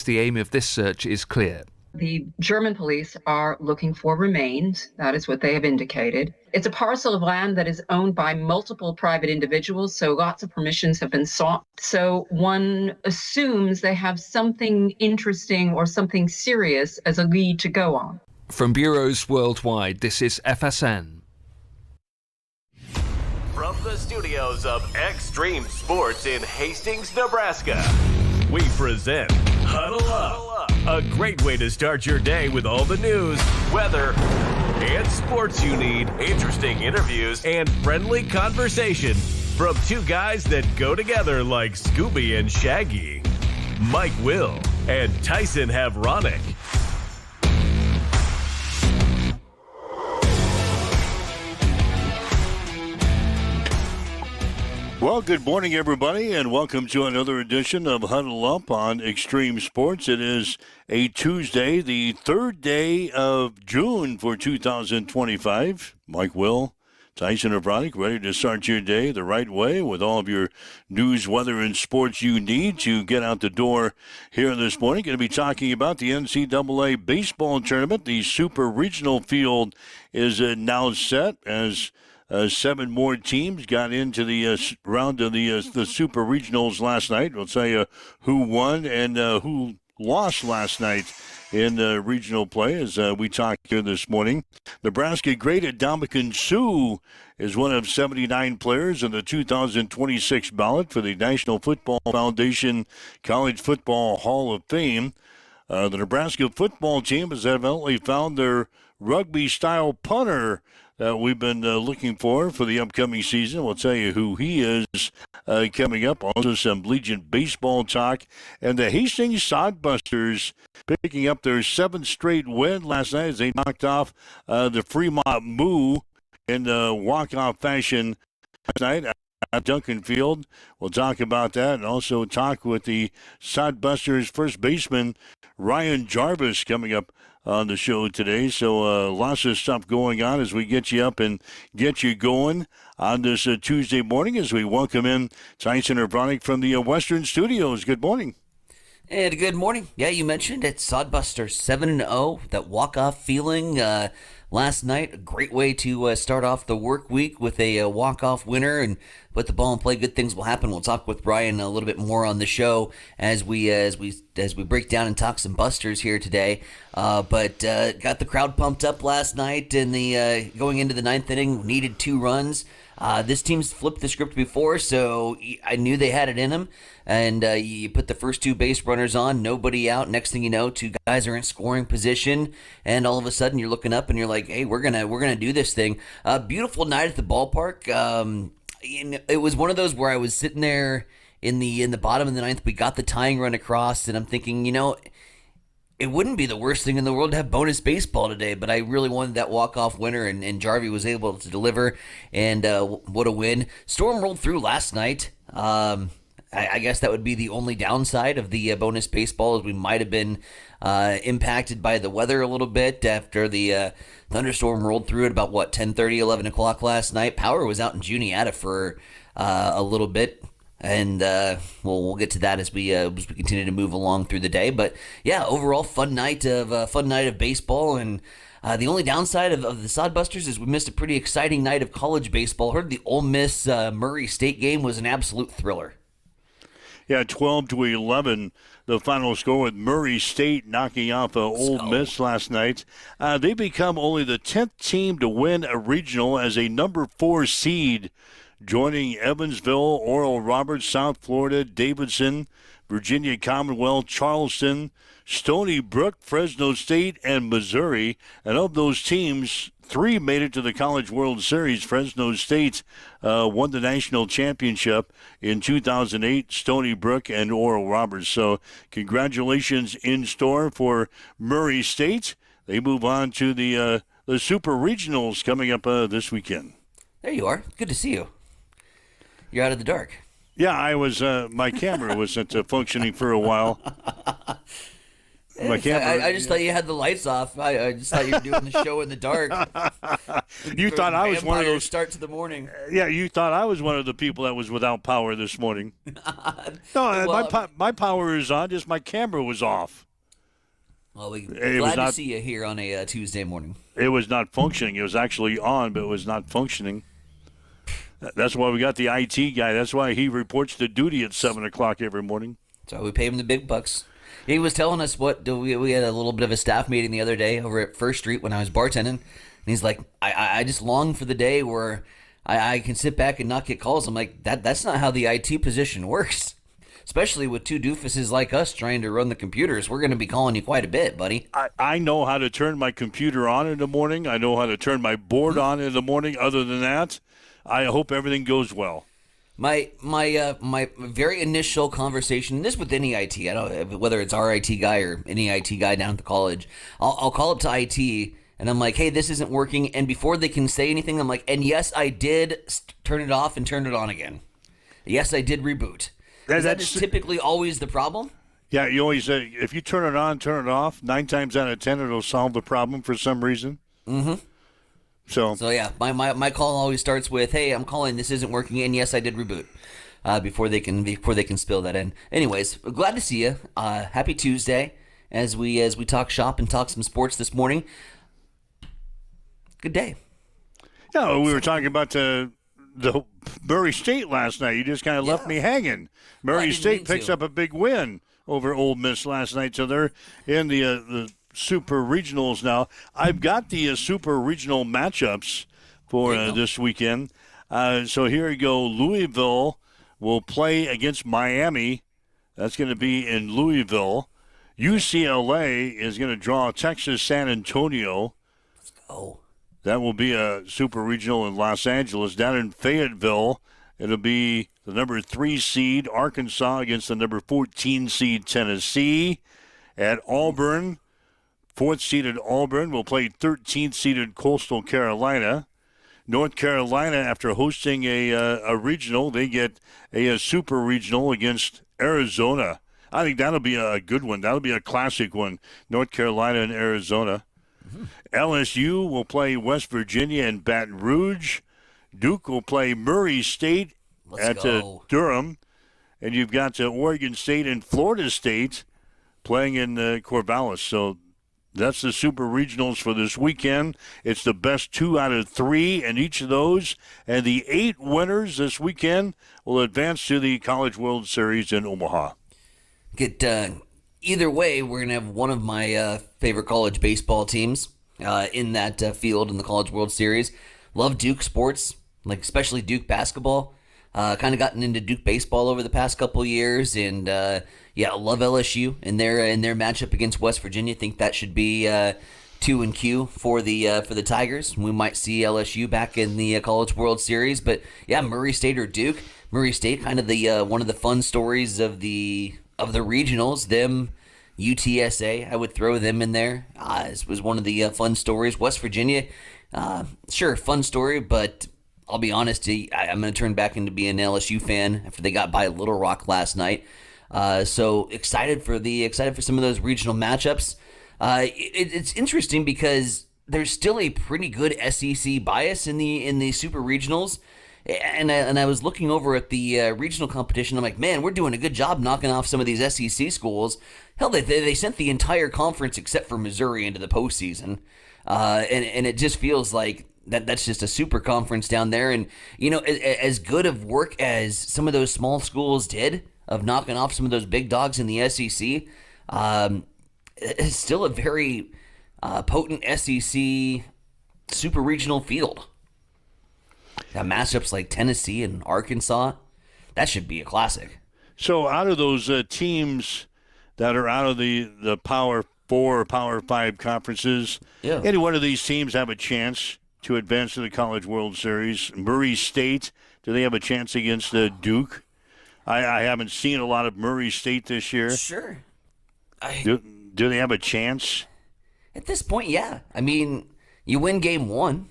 The aim of this search is clear. The German police are looking for remains. That is what they have indicated. It's a parcel of land that is owned by multiple private individuals, so lots of permissions have been sought. So one assumes they have something interesting or something serious as a lead to go on. From bureaus worldwide, this is FSN. From the studios of Extreme Sports in Hastings, Nebraska, we present Huddle Up, a great way to start your day with all the news, weather, and sports you need, interesting interviews, and friendly conversation from two guys that go together like Scooby and Shaggy, Mike Will and Tyson Havronic. Well, good morning, everybody, and welcome to another edition of Huddle Up on Extreme Sports. It is a Tuesday, the third day of June for 2025. Mike Will, Tyson Havronic, ready to start your day the right way with all of your news, weather, and sports you need to get out the door here this morning. Going to be talking about the NCAA baseball tournament. The Super Regional field is now set as 7 more teams got into the round of the Super Regionals last night. We'll tell you who won and who lost last night in regional play as we talked here this morning. Nebraska great Dominican Sue is one of 79 players in the 2026 ballot for the National Football Foundation College Football Hall of Fame. The Nebraska football team has evidently found their rugby-style punter that we've been looking for the upcoming season. We'll tell you who he is coming up. Also some Legion baseball talk. And the Hastings Sodbusters picking up their 7th straight win last night as they knocked off the Fremont Moo in walk-off fashion last night at Duncan Field. We'll talk about that and also talk with the Sodbusters first baseman Ryan Jarvis coming up on the show today. So lots of stuff going on as we get you up and get you going on this Tuesday morning as we welcome in Tyson Havronic from the Western Studios. Good morning. And good morning. Yeah, you mentioned it. Sodbusters 7-0. That walk-off feeling last night. A great way to start off the work week with a walk-off winner and put the ball in play. Good things will happen. We'll talk with Brian a little bit more on the show as we break down and talk some Busters here today. But got the crowd pumped up last night in the going into the 9th inning. Needed 2 runs. This team's flipped the script before, so I knew they had it in them. And you put the first 2 base runners on, nobody out. Next thing you know, 2 guys are in scoring position, and all of a sudden you're looking up and you're like, "Hey, we're gonna do this thing." Beautiful night at the ballpark. It was one of those where I was sitting there in the bottom of the 9th. We got the tying run across, and I'm thinking, it wouldn't be the worst thing in the world to have bonus baseball today, but I really wanted that walk-off winner, and Jarvie was able to deliver, and what a win. Storm rolled through last night. I guess that would be the only downside of the bonus baseball, as we might have been impacted by the weather a little bit after the thunderstorm rolled through at about, 10:30, 11 o'clock last night. Power was out in Juniata for a little bit. And we'll get to that as we continue to move along through the day. But yeah, overall fun night of baseball. And the only downside of the Sodbusters is we missed a pretty exciting night of college baseball. Heard the Ole Miss Murray State game was an absolute thriller. Yeah, 12-11, the final score with Murray State knocking off Ole Miss last night. They become only the 10th team to win a regional as a number 4 seed, joining Evansville, Oral Roberts, South Florida, Davidson, Virginia Commonwealth, Charleston, Stony Brook, Fresno State, and Missouri. And of those teams, 3 made it to the College World Series. Fresno State won the national championship in 2008, Stony Brook and Oral Roberts. So congratulations in store for Murray State. They move on to the Super Regionals coming up this weekend. There you are. Good to see you. You're out of the dark. Yeah, I was. My camera wasn't functioning for a while. my camera. I just thought you had the lights off. I just thought you were doing the show in the dark. You thought I was one of those start to the morning. Yeah, you thought I was one of the people that was without power this morning. No, my power is on. Just my camera was off. Well, glad to see you here on a Tuesday morning. It was not functioning. It was actually on, but it was not functioning. That's why we got the IT guy. That's why he reports to duty at 7 o'clock every morning. So we pay him the big bucks. He was telling us we had a little bit of a staff meeting the other day over at First Street when I was bartending. And he's like, I just long for the day where I can sit back and not get calls. I'm like, that's not how the IT position works. Especially with two doofuses like us trying to run the computers. We're going to be calling you quite a bit, buddy. I know how to turn my computer on in the morning. I know how to turn my board on in the morning. Other than that, I hope everything goes well. My very initial conversation, and this with any IT, I don't know whether it's our IT guy or any IT guy down at the college, I'll call up to IT and I'm like, hey, this isn't working. And before they can say anything, I'm like, and yes, I did turn it off and turn it on again. Yes, I did reboot. That is typically always the problem. Yeah, you always say if you turn it on, turn it off. 9 times out of 10, it'll solve the problem for some reason. Mm-hmm. So yeah, my call always starts with, "Hey, I'm calling. This isn't working." And yes, I did reboot. Before they can spill that in. Anyways, glad to see you. Happy Tuesday as we talk shop and talk some sports this morning. Good day. Yeah, we were talking about the Murray State last night. You just kind of left me hanging. Murray State picks up a big win over Ole Miss last night, so they're in the Super Regionals now. I've got the Super Regional matchups for this weekend. So here we go. Louisville will play against Miami. That's going to be in Louisville. UCLA is going to draw Texas San Antonio. Let's go. That will be a Super Regional in Los Angeles. Down in Fayetteville, it'll be the number 3 seed Arkansas against the number 14 seed Tennessee. At Auburn, 4th seeded Auburn will play 13th seeded Coastal Carolina. North Carolina, after hosting a regional, they get a Super Regional against Arizona. I think that'll be a good one. That'll be a classic one, North Carolina and Arizona. Mm-hmm. LSU will play West Virginia and Baton Rouge. Duke will play Murray State at Durham. And you've got Oregon State and Florida State playing in Corvallis. So that's the Super Regionals for this weekend. It's the best 2 out of 3 in each of those. And the 8 winners this weekend will advance to the College World Series in Omaha. Either way, we're going to have one of my favorite college baseball teams in that field in the College World Series. Love Duke sports, like especially Duke basketball. Kind of gotten into Duke baseball over the past couple years, and love LSU in their matchup against West Virginia. Think that should be 2-Q for the Tigers. We might see LSU back in the College World Series, but yeah, Murray State or Duke. Murray State, kind of the one of the fun stories of the regionals. Them, UTSA, I would throw them in there. This was one of the fun stories. West Virginia, sure, fun story, but I'll be honest, I'm going to turn back into being an LSU fan after they got by Little Rock last night. So excited for some of those regional matchups. It's interesting because there's still a pretty good SEC bias in the Super Regionals. And I was looking over at the regional competition. I'm like, man, we're doing a good job knocking off some of these SEC schools. Hell, they sent the entire conference except for Missouri into the postseason, and it just feels like that's just a super conference down there. And as good of work as some of those small schools did of knocking off some of those big dogs in the SEC, it's still a very potent SEC super regional field. Got matchups like Tennessee and Arkansas. That should be a classic. So out of those teams that are out of the Power 4 or Power 5 conferences, any one of these teams have a chance to advance to the College World Series? Murray State, do they have a chance against Duke? I haven't seen a lot of Murray State this year. Sure. Do they have a chance? At this point, yeah. I mean, you win game 1.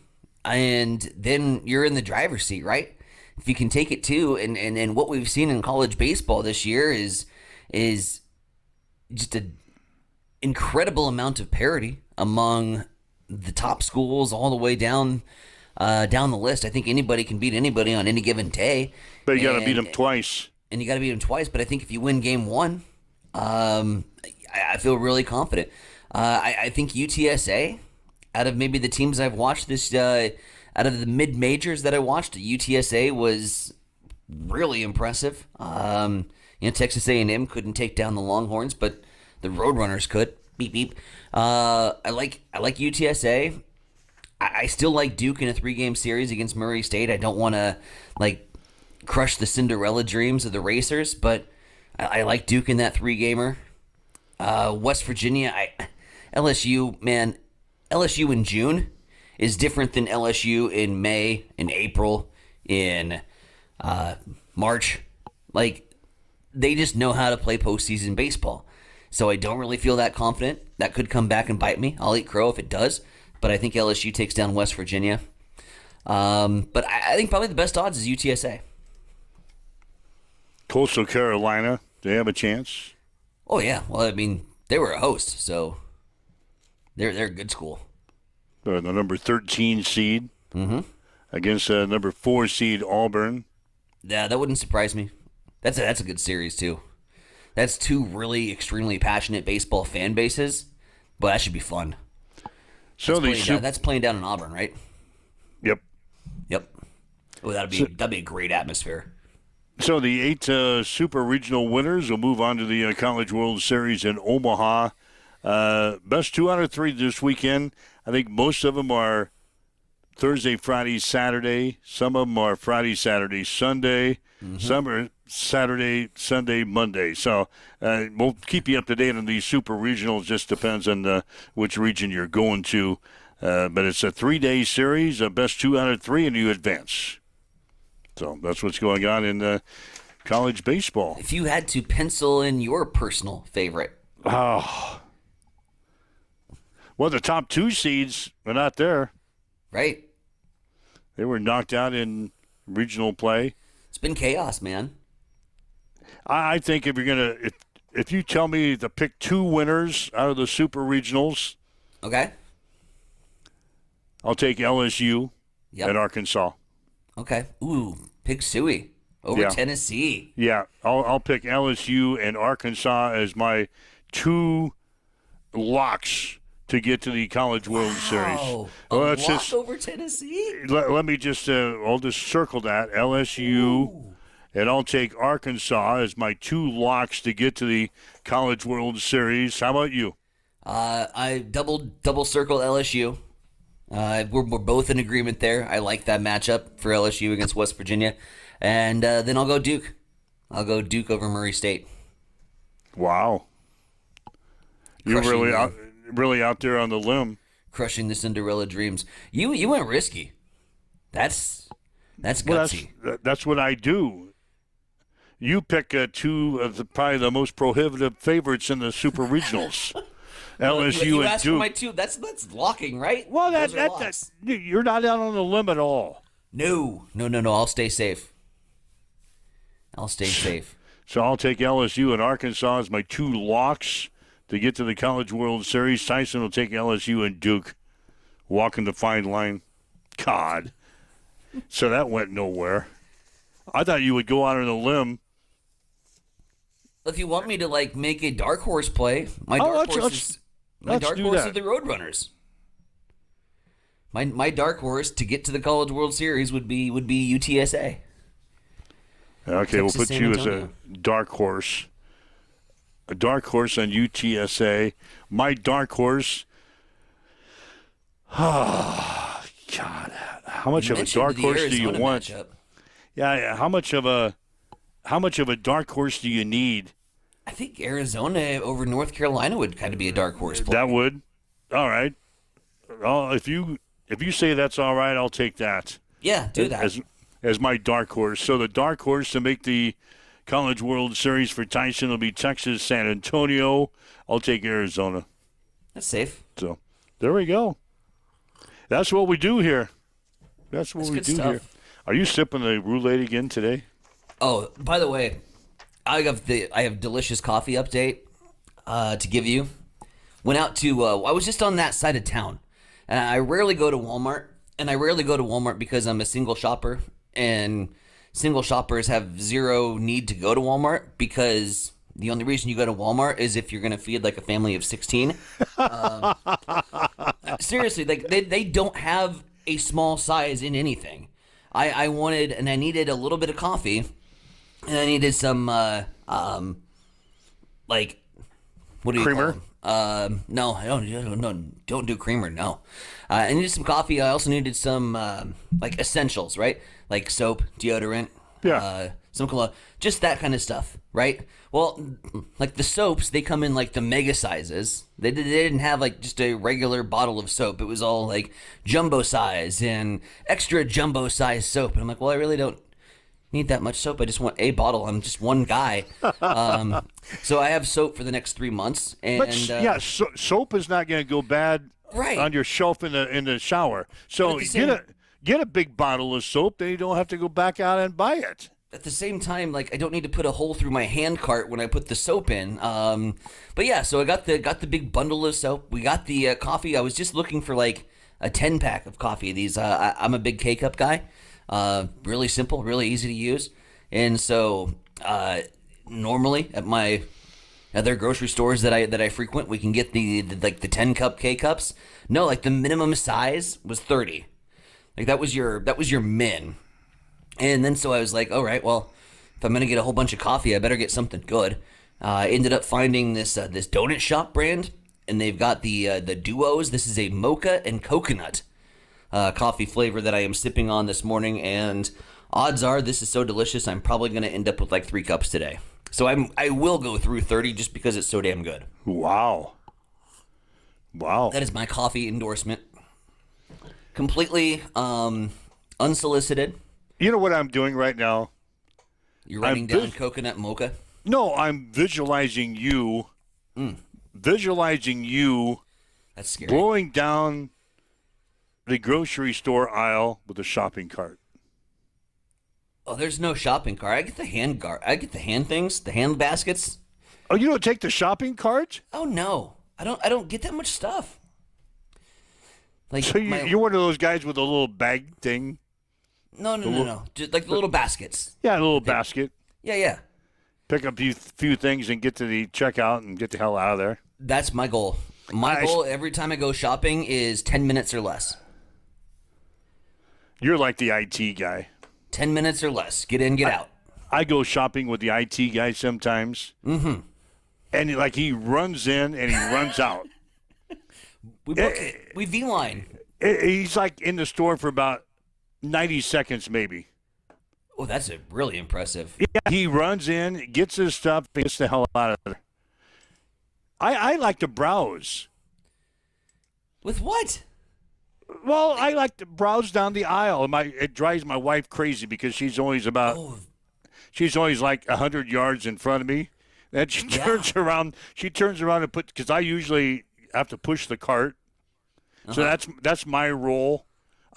And then you're in the driver's seat, right? If you can take it too, and what we've seen in college baseball this year is just incredible amount of parity among the top schools all the way down the list. I think anybody can beat anybody on any given day. But you got to beat them twice. And you got to beat them twice. But I think if you win game one, I feel really confident. I think UTSA, out of maybe the teams I've watched this, out of the mid-majors that I watched, UTSA was really impressive. Texas A&M couldn't take down the Longhorns, but the Roadrunners could. Beep beep. I like UTSA. I still like Duke in a 3-game series against Murray State. I don't want to crush the Cinderella dreams of the Racers, but I like Duke in that 3-gamer. West Virginia, LSU, man, LSU in June is different than LSU in May, in April, in March. They just know how to play postseason baseball. So I don't really feel that confident. That could come back and bite me. I'll eat crow if it does. But I think LSU takes down West Virginia. But I think probably the best odds is UTSA. Coastal Carolina, they have a chance? Oh, yeah. Well, I mean, they were a host, so they're a good school. The number 13 seed against number 4 seed Auburn. Yeah, that wouldn't surprise me. That's a good series, too. That's 2 really extremely passionate baseball fan bases, but that should be fun. So that's playing down in Auburn, right? Yep. Oh, that'd be a great atmosphere. So the 8 super regional winners will move on to the College World Series in Omaha. Best 2 out of 3 this weekend. I think most of them are Thursday, Friday, Saturday. Some of them are Friday, Saturday, Sunday. Some are Saturday, Sunday, Monday. So we'll keep you up to date on these super regionals. Just depends on which region you're going to. But it's a 3-day series, best 2 out of 3, and you advance. So that's what's going on in college baseball. If you had to pencil in your personal favorite. Oh. Well, the top 2 seeds are not there. Right. They were knocked out in regional play. It's been chaos, man. I think if you're gonna, if you tell me to pick 2 winners out of the super regionals, okay, I'll take LSU and Arkansas. Okay. Ooh, pick Suey over Tennessee. Yeah, I'll pick LSU and Arkansas as my 2 locks to get to the College World Series. Well, lock over Tennessee? Let me just, I'll just circle that. LSU, and I'll take Arkansas as my 2 locks to get to the College World Series. How about you? I double circle LSU. We're both in agreement there. I like that matchup for LSU against West Virginia. And then I'll go Duke. I'll go Duke over Murray State. Wow. You're really out there on the limb. Crushing the Cinderella dreams. You went risky. That's gutsy. That's what I do. You pick 2 of probably the most prohibitive favorites in the super regionals. LSU you and asked Duke. For my 2. That's locking, right? Well, that's you're not out on the limb at all. No. I'll stay safe. So I'll take LSU and Arkansas as my 2 locks to get to the College World Series. Tyson will take LSU and Duke. Walking the fine line. God. So that went nowhere. I thought you would go out on a limb. If you want me to make a dark horse play, my dark horse is the Roadrunners. My dark horse to get to the College World Series would be UTSA. Okay, Texas we'll put San you Antonio. as a dark horse. A dark horse on UTSA. My dark horse. Oh, God. How much of a dark horse do you want? Matchup. Yeah, how much of a dark horse do you need? I think Arizona over North Carolina would kind of be a dark horse play. That would. All right. Well, if you say that's all right, I'll take that. Yeah, do that. As my dark horse. So the dark horse to make the College World Series for Tyson will be Texas, San Antonio. I'll take Arizona. That's safe. So there we go. That's what we do here. That's what we do here. Are you sipping the roulette again today? Oh, by the way, I have delicious coffee update to give you. went out to, I was just on that side of town. And I rarely go to Walmart. And I rarely go to Walmart because I'm a single shopper. And single shoppers have zero need to go to Walmart because the only reason you go to Walmart is if you're going to feed like a family of 16. Seriously, like they don't have a small size in anything. I wanted and I needed a little bit of coffee, and I needed some like what do you Creamer? call them? No, I don't do creamer. No, I needed some coffee. I also needed some like essentials, right? Like soap, deodorant, some cologne, just that kind of stuff, right? Well, like the soaps, they come in like the mega sizes. They didn't have like just a regular bottle of soap. It was all like jumbo size and extra jumbo size soap. And I'm like, well, I really don't need that much soap. I just want a bottle. I'm just one guy. So I have soap for the next 3 months. And soap is not going to go bad on your shelf in the shower. So get a big bottle of soap, then you don't have to go back out and buy it. At the same time, like I don't need to put a hole through my hand cart when I put the soap in. But yeah, so I got the big bundle of soap. We got the coffee. I was just looking for like a 10-pack of coffee. These I'm a big K-cup guy. Really simple, really easy to use. And so normally at my other grocery stores that I frequent, we can get the 10-cup K-cups. No, like the minimum size was 30. Like that was your min. And then so I was like, all right, well, if I'm gonna get a whole bunch of coffee, I better get something good. I ended up finding this donut shop brand, and they've got the duos. This is a mocha and coconut coffee flavor that I am sipping on this morning, and odds are this is so delicious, I'm probably gonna end up with like 3 cups today. So I will go through 30 just because it's so damn good. Wow. That is my coffee endorsement. Completely unsolicited. You know what I'm doing right now? You're writing down coconut mocha? No, I'm visualizing you. Visualizing you. That's scary. Going down the grocery store aisle with a shopping cart. Oh, there's no shopping cart. I get the hand things, the hand baskets. Oh, you don't take the shopping cart? Oh no, I don't get that much stuff. Like so you're one of those guys with a little bag thing. No. Just like the little baskets. Yeah, a little basket. Yeah. Pick up a few things and get to the checkout and get the hell out of there. That's my goal. My goal every time I go shopping is 10 minutes or less. You're like the IT guy. 10 minutes or less. Get in, get out. I go shopping with the IT guy sometimes. Mm-hmm. And like he runs in and he runs out. We V-line. He's like in the store for about 90 seconds maybe. Oh, that's really impressive. Yeah, he runs in, gets his stuff, and gets the hell out of there. I like to browse. With what? Well, I like to browse down the aisle. It drives my wife crazy because she's always like 100 yards in front of me. And she turns around. She turns around and because I usually have to push the cart. So that's my role.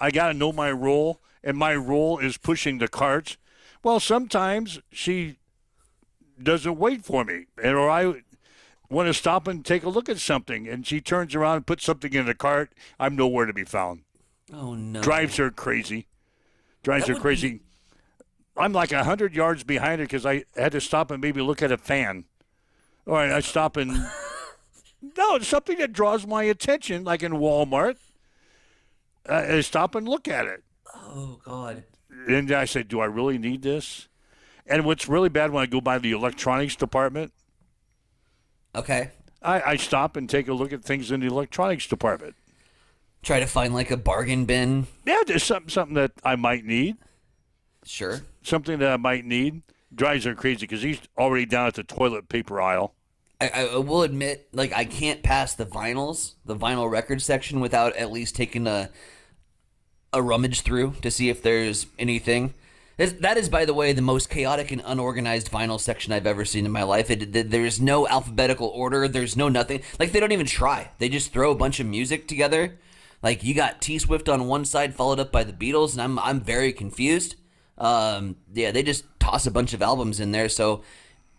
I got to know my role, and my role is pushing the carts. Well, sometimes she doesn't wait for me, or I want to stop and take a look at something, and she turns around and puts something in the cart. I'm nowhere to be found. Oh, no. Drives her crazy. I'm like 100 yards behind her because I had to stop and maybe look at a fan. All right, I stop and... No, it's something that draws my attention, like in Walmart. I stop and look at it. Oh, God. And I say, do I really need this? And what's really bad when I go by the electronics department. Okay. I stop and take a look at things in the electronics department. Try to find like a bargain bin. Yeah, there's something that I might need. Sure. Something that I might need. Drives her crazy because he's already down at the toilet paper aisle. I will admit, like, I can't pass the vinyl record section without at least taking a rummage through to see if there's anything. That is, by the way, the most chaotic and unorganized vinyl section I've ever seen in my life. There's no alphabetical order. There's no nothing. Like, they don't even try. They just throw a bunch of music together. Like, you got T-Swift on one side followed up by the Beatles, and I'm very confused. They just toss a bunch of albums in there, so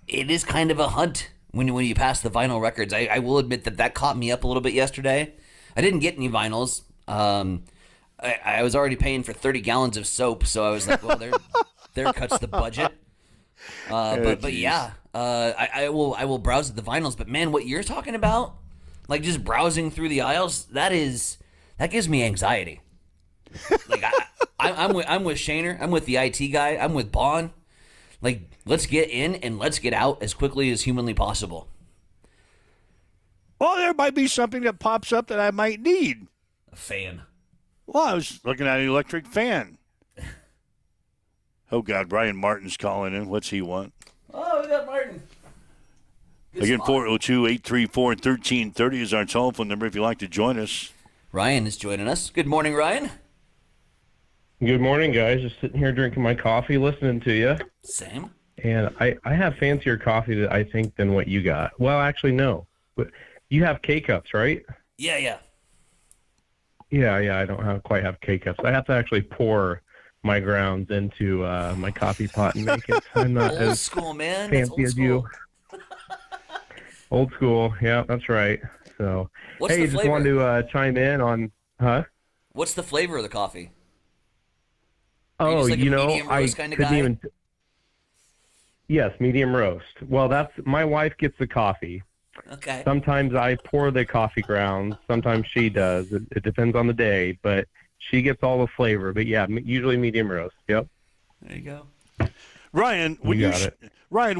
it is kind of a hunt when you pass the vinyl records. I will admit that caught me up a little bit yesterday. I didn't get any vinyls. I was already paying for 30 gallons of soap, so I was like, well, there cuts the budget. But yeah, I will browse at the vinyls. But man, what you're talking about, like just browsing through the aisles, that gives me anxiety. Like I'm with Shaner, I'm with the IT guy, I'm with Bon. Like, let's get in and let's get out as quickly as humanly possible. Well, there might be something that pops up that I might need. A fan. Well, I was looking at an electric fan. Oh, God, Brian Martin's calling in. What's he want? Oh, we got Martin. Again, 402-834-1330 is our telephone number if you'd like to join us. Ryan is joining us. Good morning, Ryan. Good morning, guys. Just sitting here drinking my coffee, listening to you. Same. And I have fancier coffee that I think than what you got. Well, actually, no. But you have K-Cups, right? Yeah. Yeah. I don't quite have K-Cups. I have to actually pour my grounds into my coffee pot and make it. I'm not Old as school, man. That's fancy old as you. Old school. Yeah, that's right. So, What's hey, the just flavor? wanted to chime in on, huh? What's the flavor of the coffee? Are you Oh, just like a you know, medium I roast kind of couldn't guy? even. Yes, medium roast. Well, my wife gets the coffee. Okay. Sometimes I pour the coffee grounds. Sometimes she does. It depends on the day, but she gets all the flavor. But yeah, usually medium roast. Yep. There you go. Ryan, when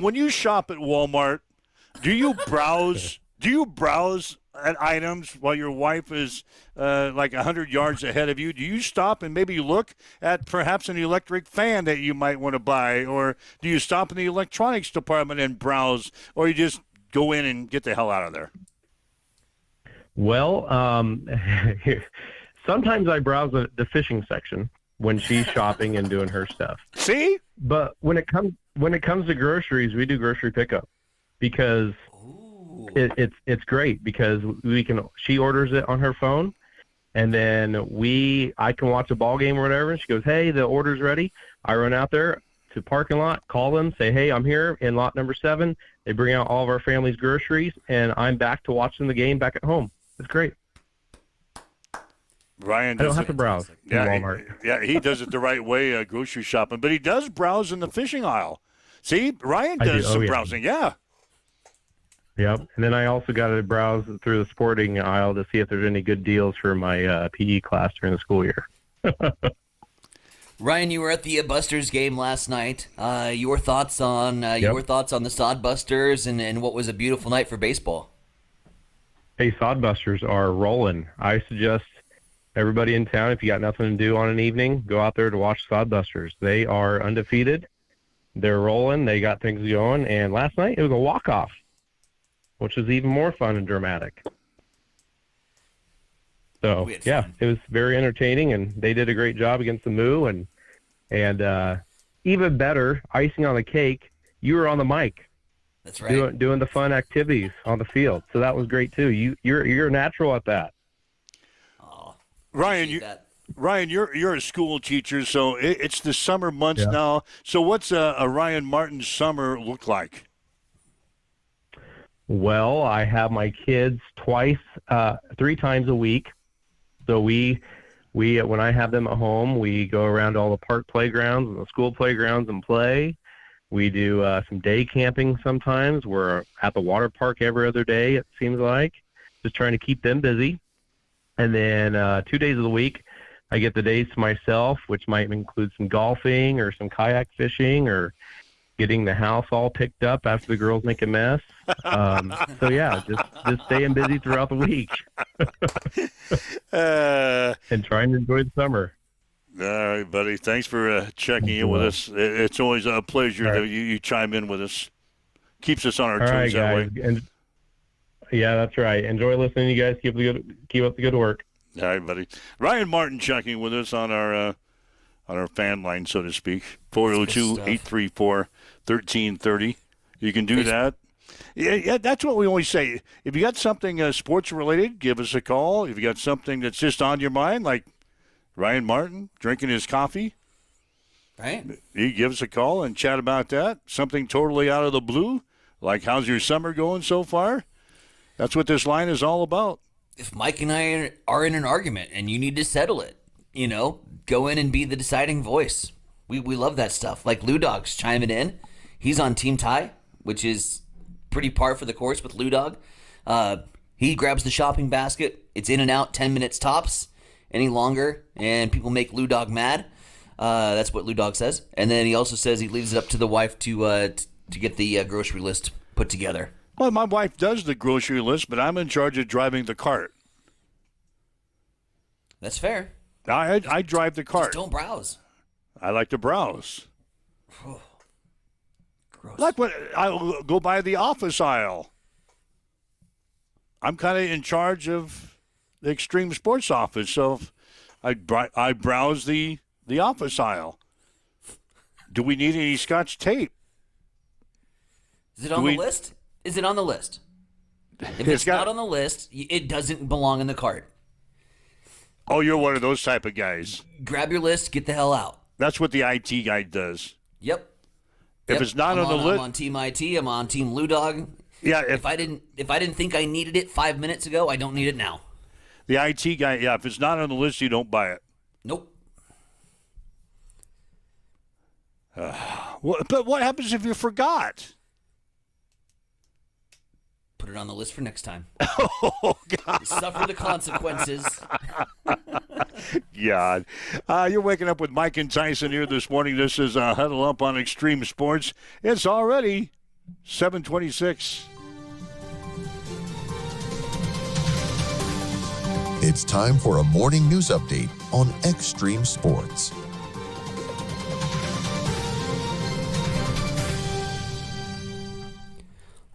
when you shop at Walmart, do you browse? Do you browse at items while your wife is like 100 yards ahead of you? Do you stop and maybe look at perhaps an electric fan that you might want to buy, or do you stop in the electronics department and browse, or you just go in and get the hell out of there? Well, sometimes I browse the fishing section when she's shopping and doing her stuff. See? But when it comes to groceries, we do grocery pickup because it's great because she orders it on her phone, and then I can watch a ball game or whatever, and she goes, hey, the order's ready. I run out there to parking lot, call them, say, hey, I'm here in lot number 7. They bring out all of our family's groceries, and I'm back to watching the game back at home. It's great. Ryan I don't have to browse in Walmart. He does it the right way, grocery shopping, but he does browse in the fishing aisle. See, Ryan does some browsing, yeah. Yep, and then I also got to browse through the sporting aisle to see if there's any good deals for my PE class during the school year. Ryan, you were at the Busters game last night. Your thoughts on the Sodbusters and what was a beautiful night for baseball? Hey, Sodbusters are rolling. I suggest everybody in town, if you got nothing to do on an evening, go out there to watch Sodbusters. They are undefeated. They're rolling. They got things going. And last night it was a walk-off, which is even more fun and dramatic. So, yeah, it was very entertaining, and they did a great job against the Moo. And even better, icing on the cake, you were on the mic. That's right. Doing the fun activities on the field. So that was great, too. You're a natural at that. Oh, Ryan, you're a school teacher, so it's the summer months now. So what's a Ryan Martin summer look like? Well, I have my kids 3 times a week. So we when I have them at home, we go around to all the park playgrounds and the school playgrounds and play. We do some day camping sometimes. We're at the water park every other day, it seems like, just trying to keep them busy. And then 2 days of the week, I get the days to myself, which might include some golfing or some kayak fishing or getting the house all picked up after the girls make a mess. So yeah, just staying busy throughout the week and trying to enjoy the summer. All right, buddy. Thanks for checking in with us. It's always a pleasure that you chime in with us. Keeps us on our toes that way. And yeah, that's right. Enjoy listening to you guys. Keep up the good work. All right, buddy. Ryan Martin checking with us on our fan line, so to speak. 402-834-1330. You can do that. Yeah, that's what we always say. If you got something sports related, give us a call. If you got something that's just on your mind, like Ryan Martin drinking his coffee, right? You give us a call and chat about that. Something totally out of the blue, Like, how's your summer going so far? That's what this line is all about. If Mike and I are in an argument and you need to settle it, go in and be the deciding voice. We love that stuff. Like Lou Dog's chiming in. He's on Team Tie, which is pretty par for the course with Lou Dog. He grabs the shopping basket. It's in and out, 10 minutes tops. Any longer, and people make Lou Dog mad. That's what Lou Dog says. And then he also says he leaves it up to the wife to get the grocery list put together. Well, my wife does the grocery list, but I'm in charge of driving the cart. That's fair. I drive the cart. Just don't browse. I like to browse. Gross. Like when I go by the office aisle. I'm kind of in charge of the Extreme Sports office, so I browse the office aisle. Do we need any Scotch tape? Is it on the list? Is it on the list? If it's not on the list, it doesn't belong in the cart. Oh, you're one of those type of guys. Grab your list, get the hell out. That's what the IT guy does. Yep. If it's not on the list, I'm on Team IT. I'm on Team Lou Dog. Yeah. If I didn't think I needed it 5 minutes ago, I don't need it now. The IT guy, yeah. If it's not on the list, you don't buy it. Nope. But what happens if you forgot? Put it on the list for next time. Oh, God. Suffer the consequences. God. You're waking up with Mike and Tyson here this morning. This is Huddle Up on Extreme Sports. It's already 7:26. It's time for a morning news update on Extreme Sports.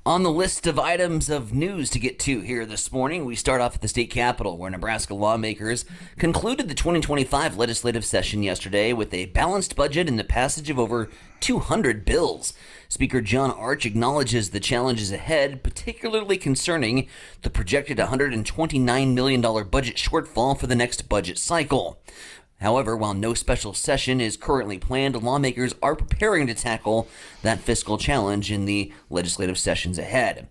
On the list of items of news to get to here this morning, we start off at the state capitol, where Nebraska lawmakers concluded the 2025 legislative session yesterday with a balanced budget and the passage of over 200 bills. Speaker John Arch acknowledges the challenges ahead, particularly concerning the projected $129 million budget shortfall for the next budget cycle. However, while no special session is currently planned, lawmakers are preparing to tackle that fiscal challenge in the legislative sessions ahead.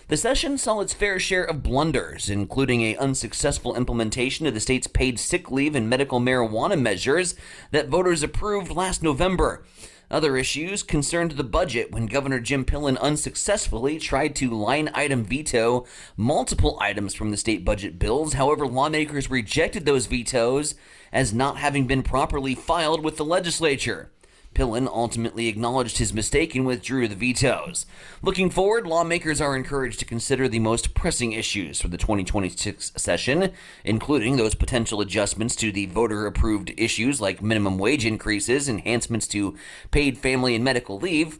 The session saw its fair share of blunders, including an unsuccessful implementation of the state's paid sick leave and medical marijuana measures that voters approved last November. Other issues concerned the budget when Governor Jim Pillen unsuccessfully tried to line-item veto multiple items from the state budget bills. However, lawmakers rejected those vetoes as not having been properly filed with the legislature. Pillen ultimately acknowledged his mistake and withdrew the vetoes. Looking forward, lawmakers are encouraged to consider the most pressing issues for the 2026 session, including those potential adjustments to the voter-approved issues like minimum wage increases, enhancements to paid family and medical leave,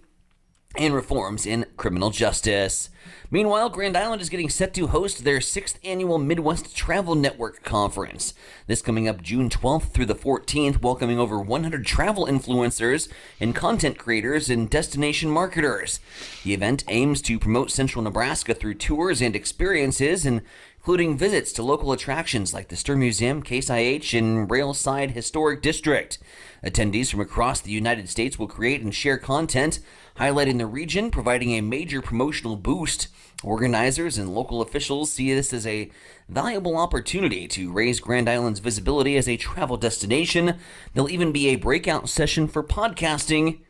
and reforms in criminal justice. Meanwhile, Grand Island is getting set to host their 6th annual Midwest Travel Network Conference. This coming up June 12th through the 14th, welcoming over 100 travel influencers and content creators and destination marketers. The event aims to promote Central Nebraska through tours and experiences, including visits to local attractions like the Stir Museum, Case IH, and Railside Historic District. Attendees from across the United States will create and share content highlighting the region, providing a major promotional boost. Organizers and local officials see this as a valuable opportunity to raise Grand Island's visibility as a travel destination. There'll even be a breakout session for podcasting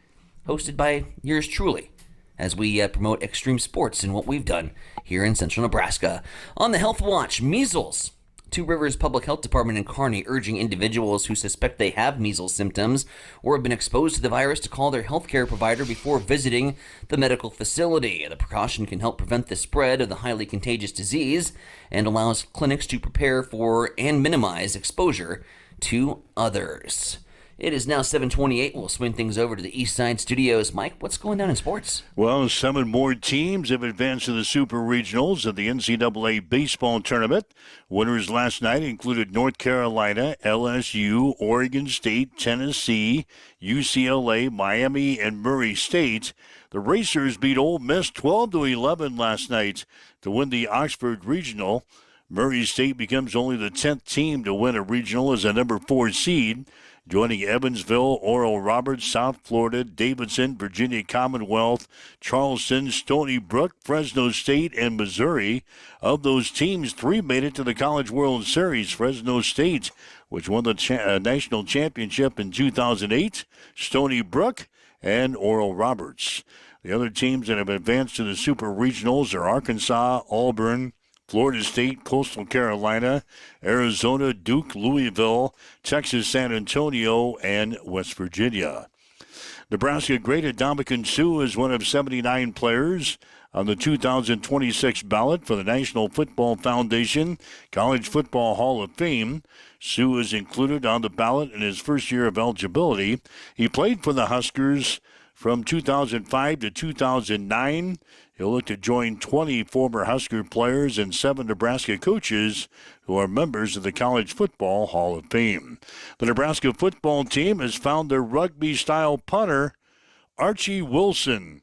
hosted by yours truly, as we promote extreme sports and what we've done here in Central Nebraska. On the Health Watch, measles. Two Rivers Public Health Department in Kearney urging individuals who suspect they have measles symptoms or have been exposed to the virus to call their healthcare provider before visiting the medical facility. The precaution can help prevent the spread of the highly contagious disease and allows clinics to prepare for and minimize exposure to others. It is now 7:28. We'll swing things over to the East Side Studios. Mike, what's going on in sports? Well, 7 more teams have advanced to the Super Regionals of the NCAA baseball tournament. Winners last night included North Carolina, LSU, Oregon State, Tennessee, UCLA, Miami, and Murray State. The Racers beat Ole Miss 12-11 last night to win the Oxford Regional. Murray State becomes only the 10th team to win a regional as a number 4 seed. Joining Evansville, Oral Roberts, South Florida, Davidson, Virginia Commonwealth, Charleston, Stony Brook, Fresno State, and Missouri. Of those teams, 3 made it to the College World Series. Fresno State, which won the national championship in 2008, Stony Brook, and Oral Roberts. The other teams that have advanced to the Super Regionals are Arkansas, Auburn, Florida State, Coastal Carolina, Arizona, Duke, Louisville, Texas, San Antonio, and West Virginia. Nebraska graded Dominican Sue as one of 79 players on the 2026 ballot for the National Football Foundation College Football Hall of Fame. Sue is included on the ballot in his first year of eligibility. He played for the Huskers from 2005 to 2009. He'll look to join 20 former Husker players and 7 Nebraska coaches who are members of the College Football Hall of Fame. The Nebraska football team has found their rugby-style punter, Archie Wilson,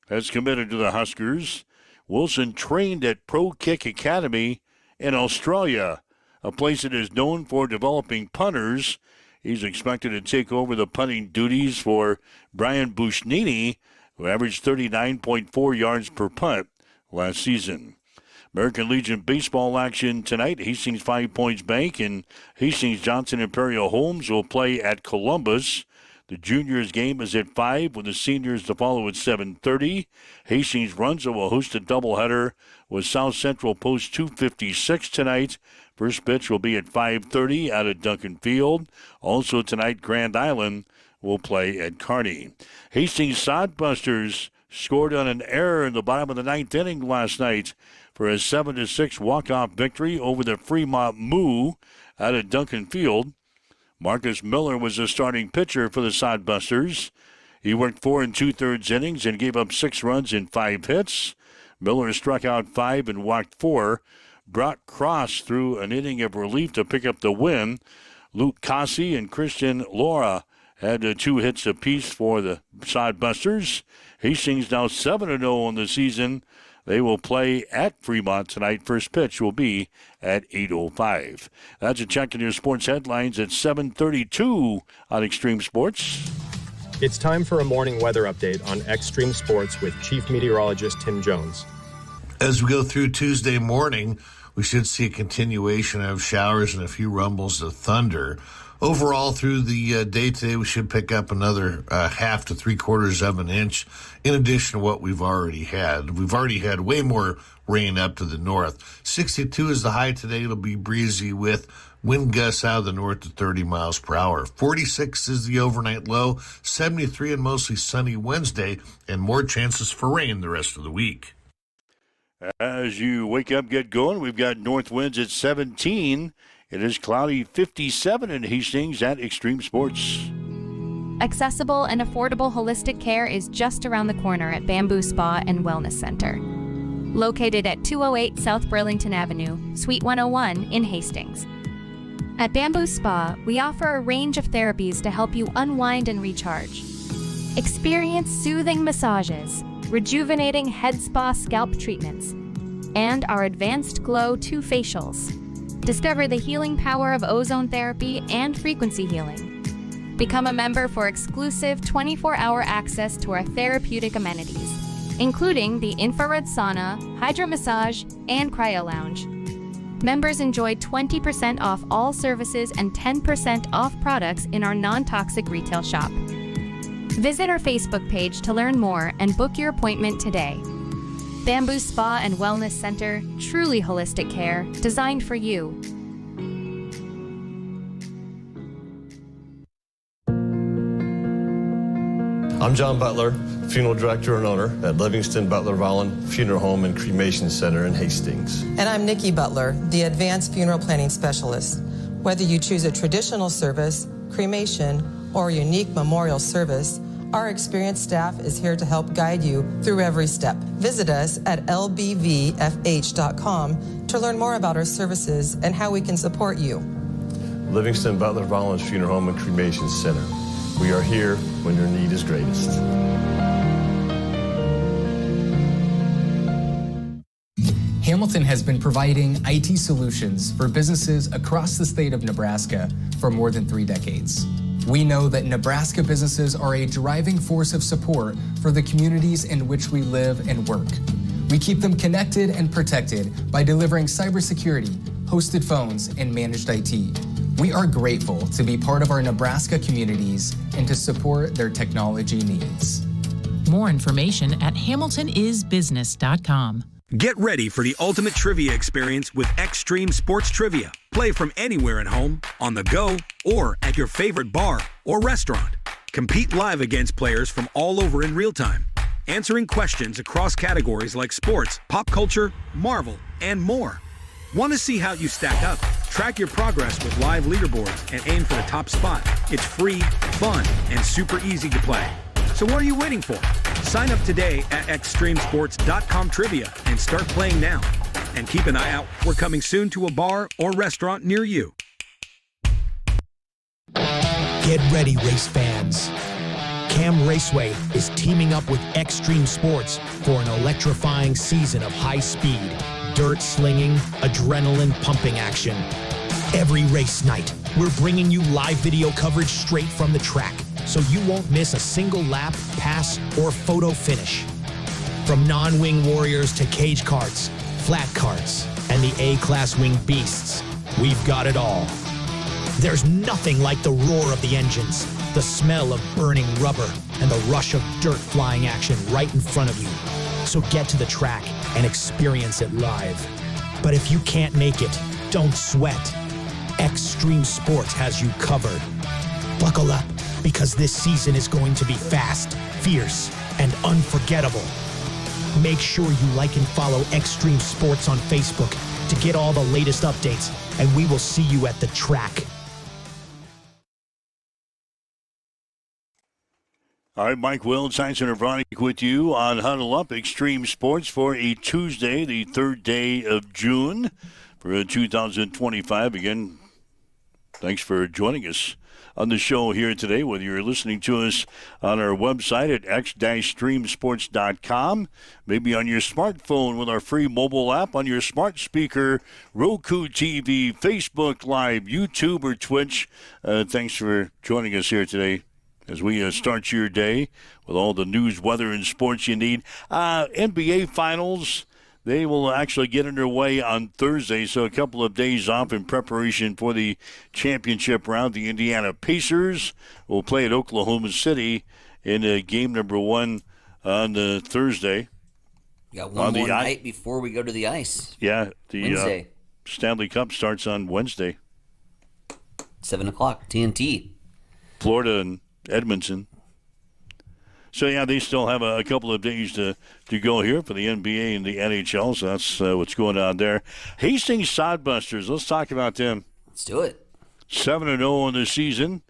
has committed to the Huskers. Wilson trained at Pro Kick Academy in Australia, a place that is known for developing punters. He's expected to take over the punting duties for Brian Bushnini, who averaged 39.4 yards per punt last season. American Legion baseball action tonight. Hastings 5 Points Bank and Hastings Johnson Imperial Homes will play at Columbus. The juniors game is at 5 with the seniors to follow at 7:30. Hastings Runza will host a doubleheader with South Central Post 256 tonight. First pitch will be at 5:30 out at Duncan Field. Also tonight, Grand Island will play at Kearney. Hastings Sodbusters scored on an error in the bottom of the 9th inning last night for a 7-6 walk-off victory over the Fremont Moo out at Duncan Field. Marcus Miller was the starting pitcher for the Sodbusters. He worked 4 2/3 innings and gave up 6 runs and 5 hits. Miller struck out 5 and walked 4. Brock Cross threw an inning of relief to pick up the win. Luke Cossey and Christian Laura had 2 hits apiece for the Sodbusters. Hastings now 7-0 on the season. They will play at Fremont tonight. First pitch will be at 8:05. That's a check on your sports headlines at 7:32 on Extreme Sports. It's time for a morning weather update on Extreme Sports with Chief Meteorologist Tim Jones. As we go through Tuesday morning, we should see a continuation of showers and a few rumbles of thunder. Overall, through the day today, we should pick up another 1/2 to 3/4 of an inch in addition to what we've already had. We've already had way more rain up to the north. 62 is the high today. It'll be breezy with wind gusts out of the north to 30 miles per hour. 46 is the overnight low. 73 and mostly sunny Wednesday, and more chances for rain the rest of the week. As you wake up, get going, we've got north winds at 17. It is cloudy 57 in Hastings at Extreme Sports. Accessible and affordable holistic care is just around the corner at Bamboo Spa and Wellness Center. Located at 208 South Burlington Avenue, Suite 101 in Hastings. At Bamboo Spa, we offer a range of therapies to help you unwind and recharge. Experience soothing massages, rejuvenating head spa scalp treatments, and our Advanced Glow 2 facials. Discover the healing power of ozone therapy and frequency healing. Become a member for exclusive 24-hour access to our therapeutic amenities, including the infrared sauna, hydro massage, and cryo lounge. Members enjoy 20% off all services and 10% off products in our non-toxic retail shop. Visit our Facebook page to learn more and book your appointment today. Bamboo Spa and Wellness Center, truly holistic care, designed for you. I'm John Butler, Funeral Director and owner at Livingston Butler Volland Funeral Home and Cremation Center in Hastings. And I'm Nikki Butler, the Advanced Funeral Planning Specialist. Whether you choose a traditional service, cremation, or a unique memorial service, our experienced staff is here to help guide you through every step. Visit us at lbvfh.com to learn more about our services and how we can support you. Livingston Butler Volland Funeral Home and Cremation Center. We are here when your need is greatest. Hamilton has been providing IT solutions for businesses across the state of Nebraska for more than 3 decades. We know that Nebraska businesses are a driving force of support for the communities in which we live and work. We keep them connected and protected by delivering cybersecurity, hosted phones, and managed IT. We are grateful to be part of our Nebraska communities and to support their technology needs. More information at hamiltonisbusiness.com. Get ready for the ultimate trivia experience with Extreme Sports Trivia. Play from anywhere at home, on the go, or at your favorite bar or restaurant. Compete live against players from all over in real time, answering questions across categories like sports, pop culture, Marvel, and more. Want to see how you stack up? Track your progress with live leaderboards and aim for the top spot. It's free, fun, and super easy to play. So what are you waiting for? Sign up today at extremesports.com trivia and start playing now. And keep an eye out. We're coming soon to a bar or restaurant near you. Get ready, race fans. Cam Raceway is teaming up with Extreme Sports for an electrifying season of high-speed, dirt-slinging, adrenaline-pumping action. Every race night, we're bringing you live video coverage straight from the track, so you won't miss a single lap, pass, or photo finish. From non-wing warriors to cage karts, flat karts, and the A-class wing beasts, we've got it all. There's nothing like the roar of the engines, the smell of burning rubber, and the rush of dirt flying action right in front of you. So get to the track and experience it live. But if you can't make it, don't sweat. Extreme Sports has you covered. Buckle up, because this season is going to be fast, fierce, and unforgettable. Make sure you like and follow Extreme Sports on Facebook to get all the latest updates, and we will see you at the track. All right, Mike Will, Tyson Irvonic with you on Huddle Up Extreme Sports for a Tuesday, the 3rd day of June for 2025. Again, thanks for joining us on the show here today, whether you're listening to us on our website at x-streamsports.com, maybe on your smartphone with our free mobile app, on your smart speaker, Roku TV, Facebook Live, YouTube, or Twitch. Thanks for joining us here today as we start your day with all the news, weather, and sports you need. NBA Finals, they will actually get underway on Thursday, so a couple of days off in preparation for the championship round. The Indiana Pacers will play at Oklahoma City in game number 1 on Thursday. We got one more night before we go to the ice. Yeah, the Wednesday. Stanley Cup starts on Wednesday. 7 o'clock, TNT. Florida and Edmonton. So, yeah, they still have a couple of days to go here for the NBA and the NHL, so that's what's going on there. Hastings Sodbusters, let's talk about them. Let's do it. 7-0 in the season.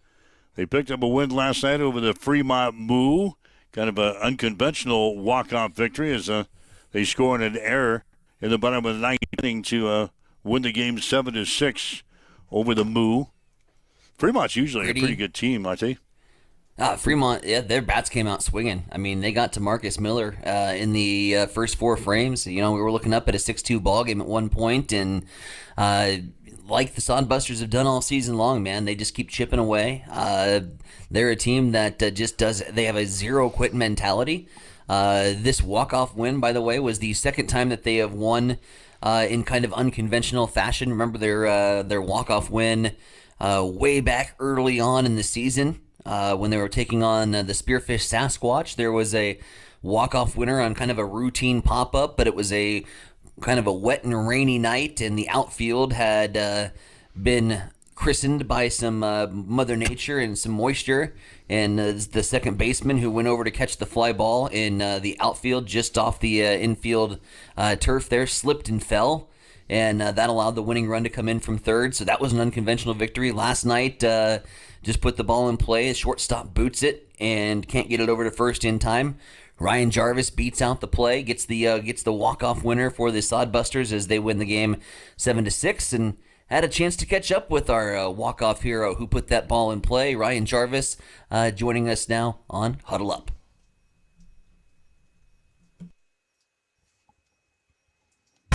They picked up a win last night over the Fremont Moo. Kind of an unconventional walk-off victory as they scored an error in the bottom of the ninth inning to win the game 7-6 over the Moo. Fremont's usually a pretty good team, I tell you. Fremont, yeah, their bats came out swinging. I mean, they got to Marcus Miller in the first 4 frames. You know, we were looking up at a 6-2 ball game at one point, and like the Sodbusters have done all season long, man, they just keep chipping away. They're a team that they have a zero-quit mentality. This walk-off win, by the way, was the second time that they have won in kind of unconventional fashion. Remember their walk-off win way back early on in the season. When they were taking on the Spearfish Sasquatch, there was a walk-off winner on kind of a routine pop-up, but it was a kind of a wet and rainy night, and the outfield had been christened by some Mother Nature and some moisture, and the second baseman who went over to catch the fly ball in the outfield just off the infield turf there slipped and fell. And that allowed the winning run to come in from third. So that was an unconventional victory. Last night, just put the ball in play. The shortstop boots it and can't get it over to first in time. Ryan Jarvis beats out the play, gets the walk-off winner for the Sodbusters as they win the game 7-6, and had a chance to catch up with our walk-off hero who put that ball in play, Ryan Jarvis, joining us now on Huddle Up.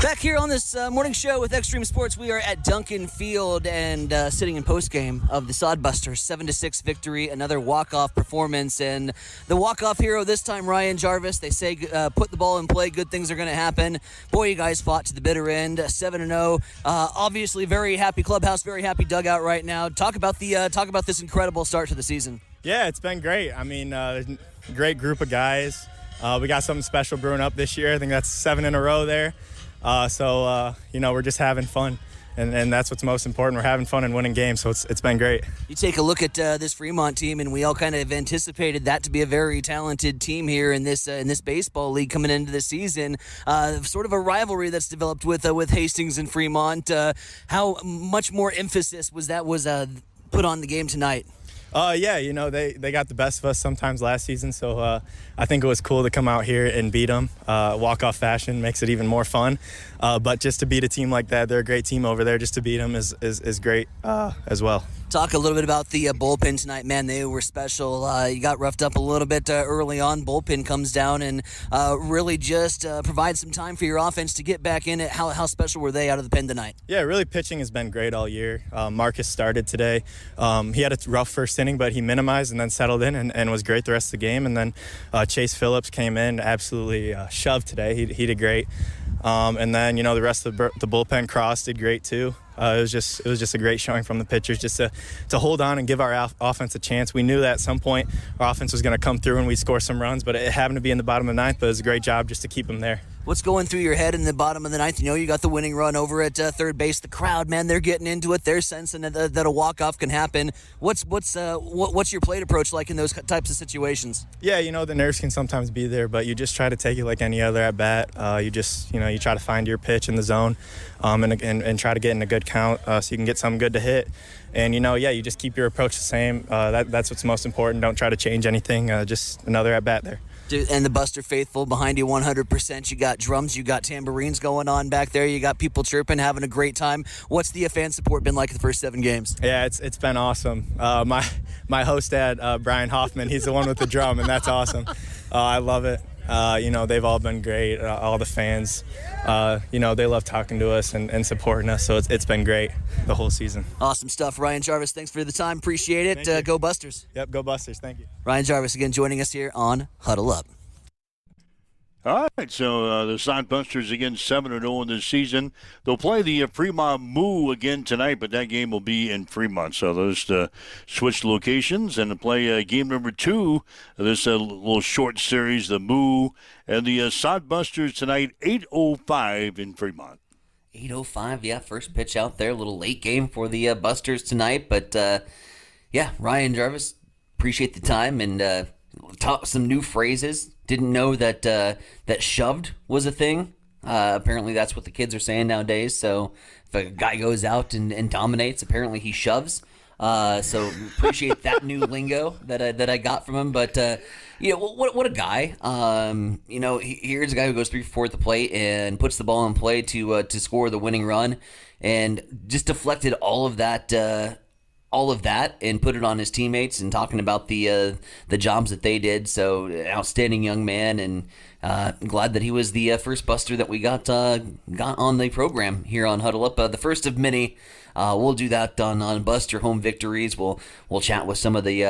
Back here on this morning show with Extreme Sports, we are at Duncan Field and sitting in postgame of the Sodbusters 7-6 victory, another walk-off performance. And the walk-off hero this time, Ryan Jarvis. They say put the ball in play, good things are going to happen. Boy, you guys fought to the bitter end, 7-0. Obviously, very happy clubhouse, very happy dugout right now. Talk about this incredible start to the season. Yeah, it's been great. I mean, great group of guys. We got something special brewing up this year. I think that's 7 in a row there. We're just having fun, and that's what's most important. We're having fun and winning games, so it's been great. You take a look at this Fremont team, and we all kind of anticipated that to be a very talented team here in this baseball league coming into the season. Sort of a rivalry that's developed with Hastings and Fremont. How much more emphasis was put on the game tonight? They got the best of us sometimes last season, so I think it was cool to come out here and beat them. Walk-off fashion makes it even more fun, but just to beat a team like that, they're a great team over there, just to beat them is great as well. Talk a little bit about the bullpen tonight, man. They were special. You got roughed up a little bit early on. Bullpen comes down and really just provides some time for your offense to get back in it. How special were they out of the pen tonight? Yeah, really pitching has been great all year. Marcus started today. He had a rough first inning, but he minimized and then settled in and was great the rest of the game. And then Chase Phillips came in, absolutely shoved today. He did great. And then, the rest of the bullpen, Cross did great too. It was just a great showing from the pitchers just to hold on and give our offense a chance. We knew that at some point our offense was going to come through and we'd score some runs, but it happened to be in the bottom of the ninth, but it was a great job just to keep them there. What's going through your head in the bottom of the ninth? You got the winning run over at third base. The crowd, man, they're getting into it. They're sensing that a walk-off can happen. What's your plate approach like in those types of situations? Yeah, the nerves can sometimes be there, but you just try to take it like any other at bat. You try to find your pitch in the zone, and try to get in a good count so you can get something good to hit. And you just keep your approach the same. That's what's most important. Don't try to change anything. Just another at bat there. And the Buster faithful behind you 100%. You got drums, you got tambourines going on back there. You got people chirping, having a great time. What's the fan support been like the first 7 games? Yeah, it's been awesome. My host dad, Brian Hoffman, he's the one with the drum, and that's awesome. I love it. They've all been great. All the fans, they love talking to us and supporting us. So it's been great the whole season. Awesome stuff. Ryan Jarvis, thanks for the time. Appreciate it. Go Busters. Yep, go Busters. Thank you. Ryan Jarvis again joining us here on Huddle Up. All right, so the Sodbusters again 7-0 in this season. They'll play the Fremont Moo again tonight, but that game will be in Fremont. So those switch locations and to play game number 2 of this little short series, the Moo and the Sodbusters tonight, 8:05 in Fremont. 8:05, yeah, first pitch out there. A little late game for the Busters tonight, but Ryan Jarvis, appreciate the time and taught some new phrases. Didn't know that shoved was a thing. Apparently that's what the kids are saying nowadays. So if a guy goes out and dominates, apparently he shoves. So appreciate that new lingo that I got from him. But what a guy. Here's a guy who goes 3-for-4 at the plate and puts the ball in play to score the winning run, and just deflected all of that and put it on his teammates and talking about the jobs that they did. So outstanding young man, and glad that he was the first Buster that we got on the program here on Huddle Up. The first of many. We'll do that on Buster home victories. We'll chat with some of the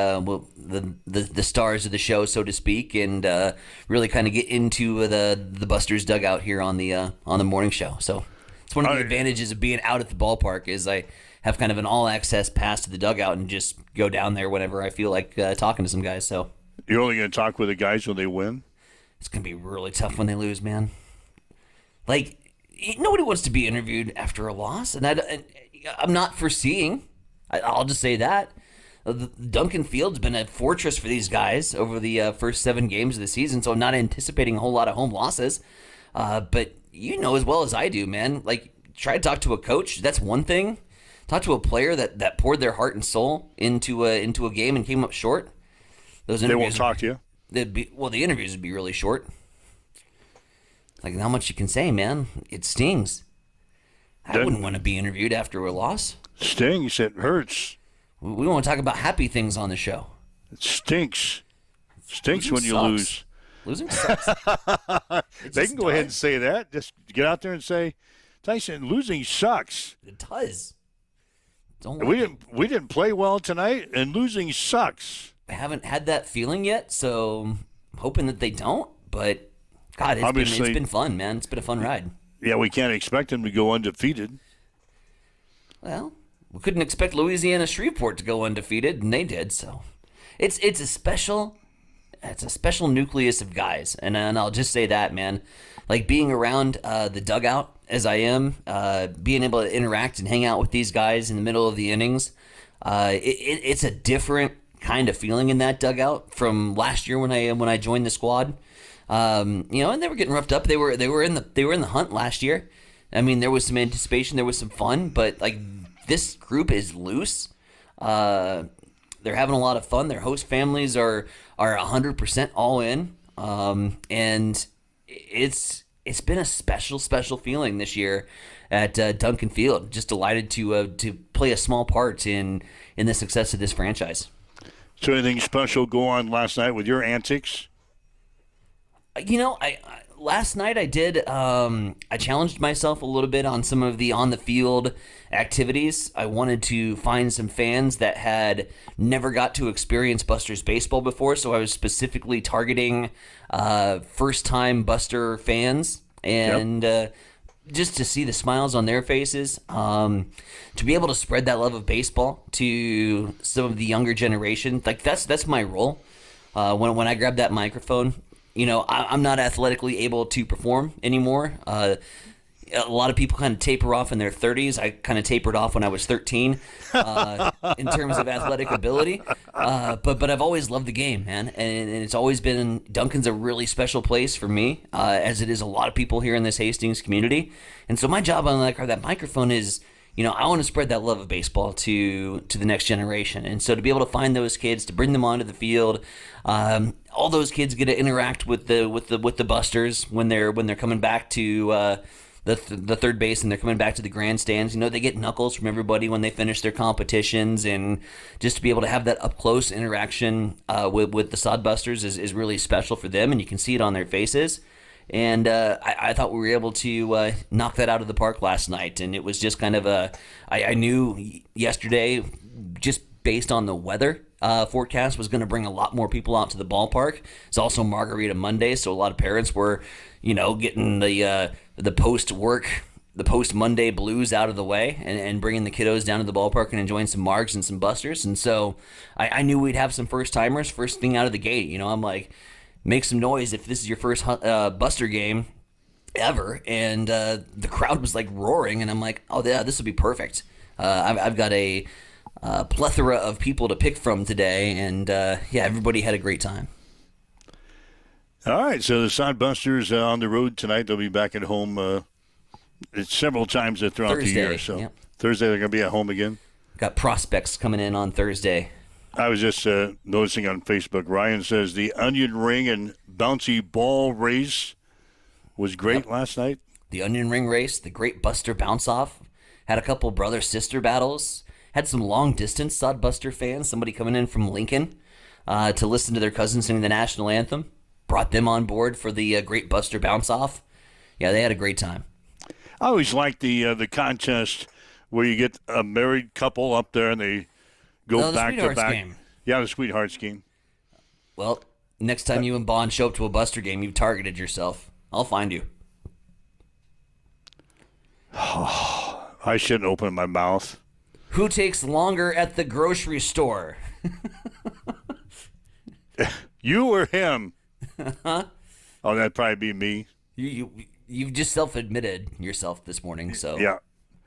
stars of the show, so to speak, and really kind of get into the Busters dugout here on the morning show. So it's one of the advantages of being out at the ballpark is I have kind of an all-access pass to the dugout and just go down there whenever I feel like talking to some guys. So you're only going to talk with the guys when they win? It's going to be really tough when they lose, man. Like, nobody wants to be interviewed after a loss, and I'm not foreseeing. I'll just say that. Duncan Field's been a fortress for these guys over the first 7 games of the season, so I'm not anticipating a whole lot of home losses. But you know as well as I do, man, like, try to talk to a coach, that's one thing. Talk to a player that poured their heart and soul into a game and came up short. Those interviews, they won't talk to you? The interviews would be really short. Like, how much you can say, man. It stings. I wouldn't want to be interviewed after a loss. Stings, it hurts. We want to talk about happy things on the show. It stinks. Stinks when you lose. Losing sucks. They can go ahead and say that. Just get out there and say, Tyson, losing sucks. It does. We didn't play well tonight, and losing sucks. I haven't had that feeling yet, so I'm hoping that they don't. But God, it's been fun, man. It's been a fun ride. Yeah, we can't expect them to go undefeated. Well, we couldn't expect Louisiana Shreveport to go undefeated, and they did. So it's a special nucleus of guys, and I'll just say that, man. Like being around the dugout as I am, being able to interact and hang out with these guys in the middle of the innings, it's a different kind of feeling in that dugout from last year when I joined the squad. And they were getting roughed up. They were in the hunt last year. I mean, there was some anticipation, there was some fun, but like this group is loose. They're having a lot of fun. Their host families are 100% all in, and it's been a special feeling this year at Duncan Field. Just delighted to play a small part in the success of this franchise. So anything special go on last night with your antics? Last night I did. I challenged myself a little bit on some of the on the field activities. I wanted to find some fans that had never got to experience Buster's baseball before, so I was specifically targeting first time Buster fans, and just to see the smiles on their faces, to be able to spread that love of baseball to some of the younger generation. Like that's my role. When I grab that microphone. I'm not athletically able to perform anymore. A lot of people kind of taper off in their 30s. I kind of tapered off when I was 13 in terms of athletic ability. But I've always loved the game, man. And it's always been, Duncan's a really special place for me, as it is a lot of people here in this Hastings community. And so my job on that microphone is, I want to spread that love of baseball to the next generation. And so to be able to find those kids, to bring them onto the field, all those kids get to interact with the Busters when they're coming back to the third base and they're coming back to the grandstands. They get knuckles from everybody when they finish their competitions, and just to be able to have that up close interaction with the Sod Busters is really special for them, and you can see it on their faces. And I thought we were able to knock that out of the park last night. And it was just kind of I knew yesterday, just based on the weather forecast, was going to bring a lot more people out to the ballpark. It's also Margarita Monday, so a lot of parents were, getting the post Monday blues out of the way and bringing the kiddos down to the ballpark and enjoying some margs and some Busters. And so I knew we'd have some first timers first thing out of the gate. I'm like, make some noise if this is your first Buster game ever. And the crowd was like roaring, and I'm like, oh yeah, this will be perfect. I've got a plethora of people to pick from today, and everybody had a great time. All right, so the Sod Busters on the road tonight. They'll be back at home several times throughout Thursday, the year. So yep. Thursday they're going to be at home again. Got prospects coming in on Thursday. I was just noticing on Facebook, Ryan says the onion ring and bouncy ball race was great last night. The onion ring race, the great Buster bounce off, had a couple brother-sister battles, had some long-distance Sod Buster fans, somebody coming in from Lincoln to listen to their cousin sing the national anthem, brought them on board for the great Buster bounce off. Yeah, they had a great time. I always like the contest where you get a married couple up there and they go back to back. Game. Yeah, the Sweethearts game. Well, next time you and Bond show up to a Buster game, you've targeted yourself. I'll find you. I shouldn't open my mouth. Who takes longer at the grocery store? You or him? Huh? Oh, that'd probably be me. You've just self-admitted yourself this morning, so. Yeah.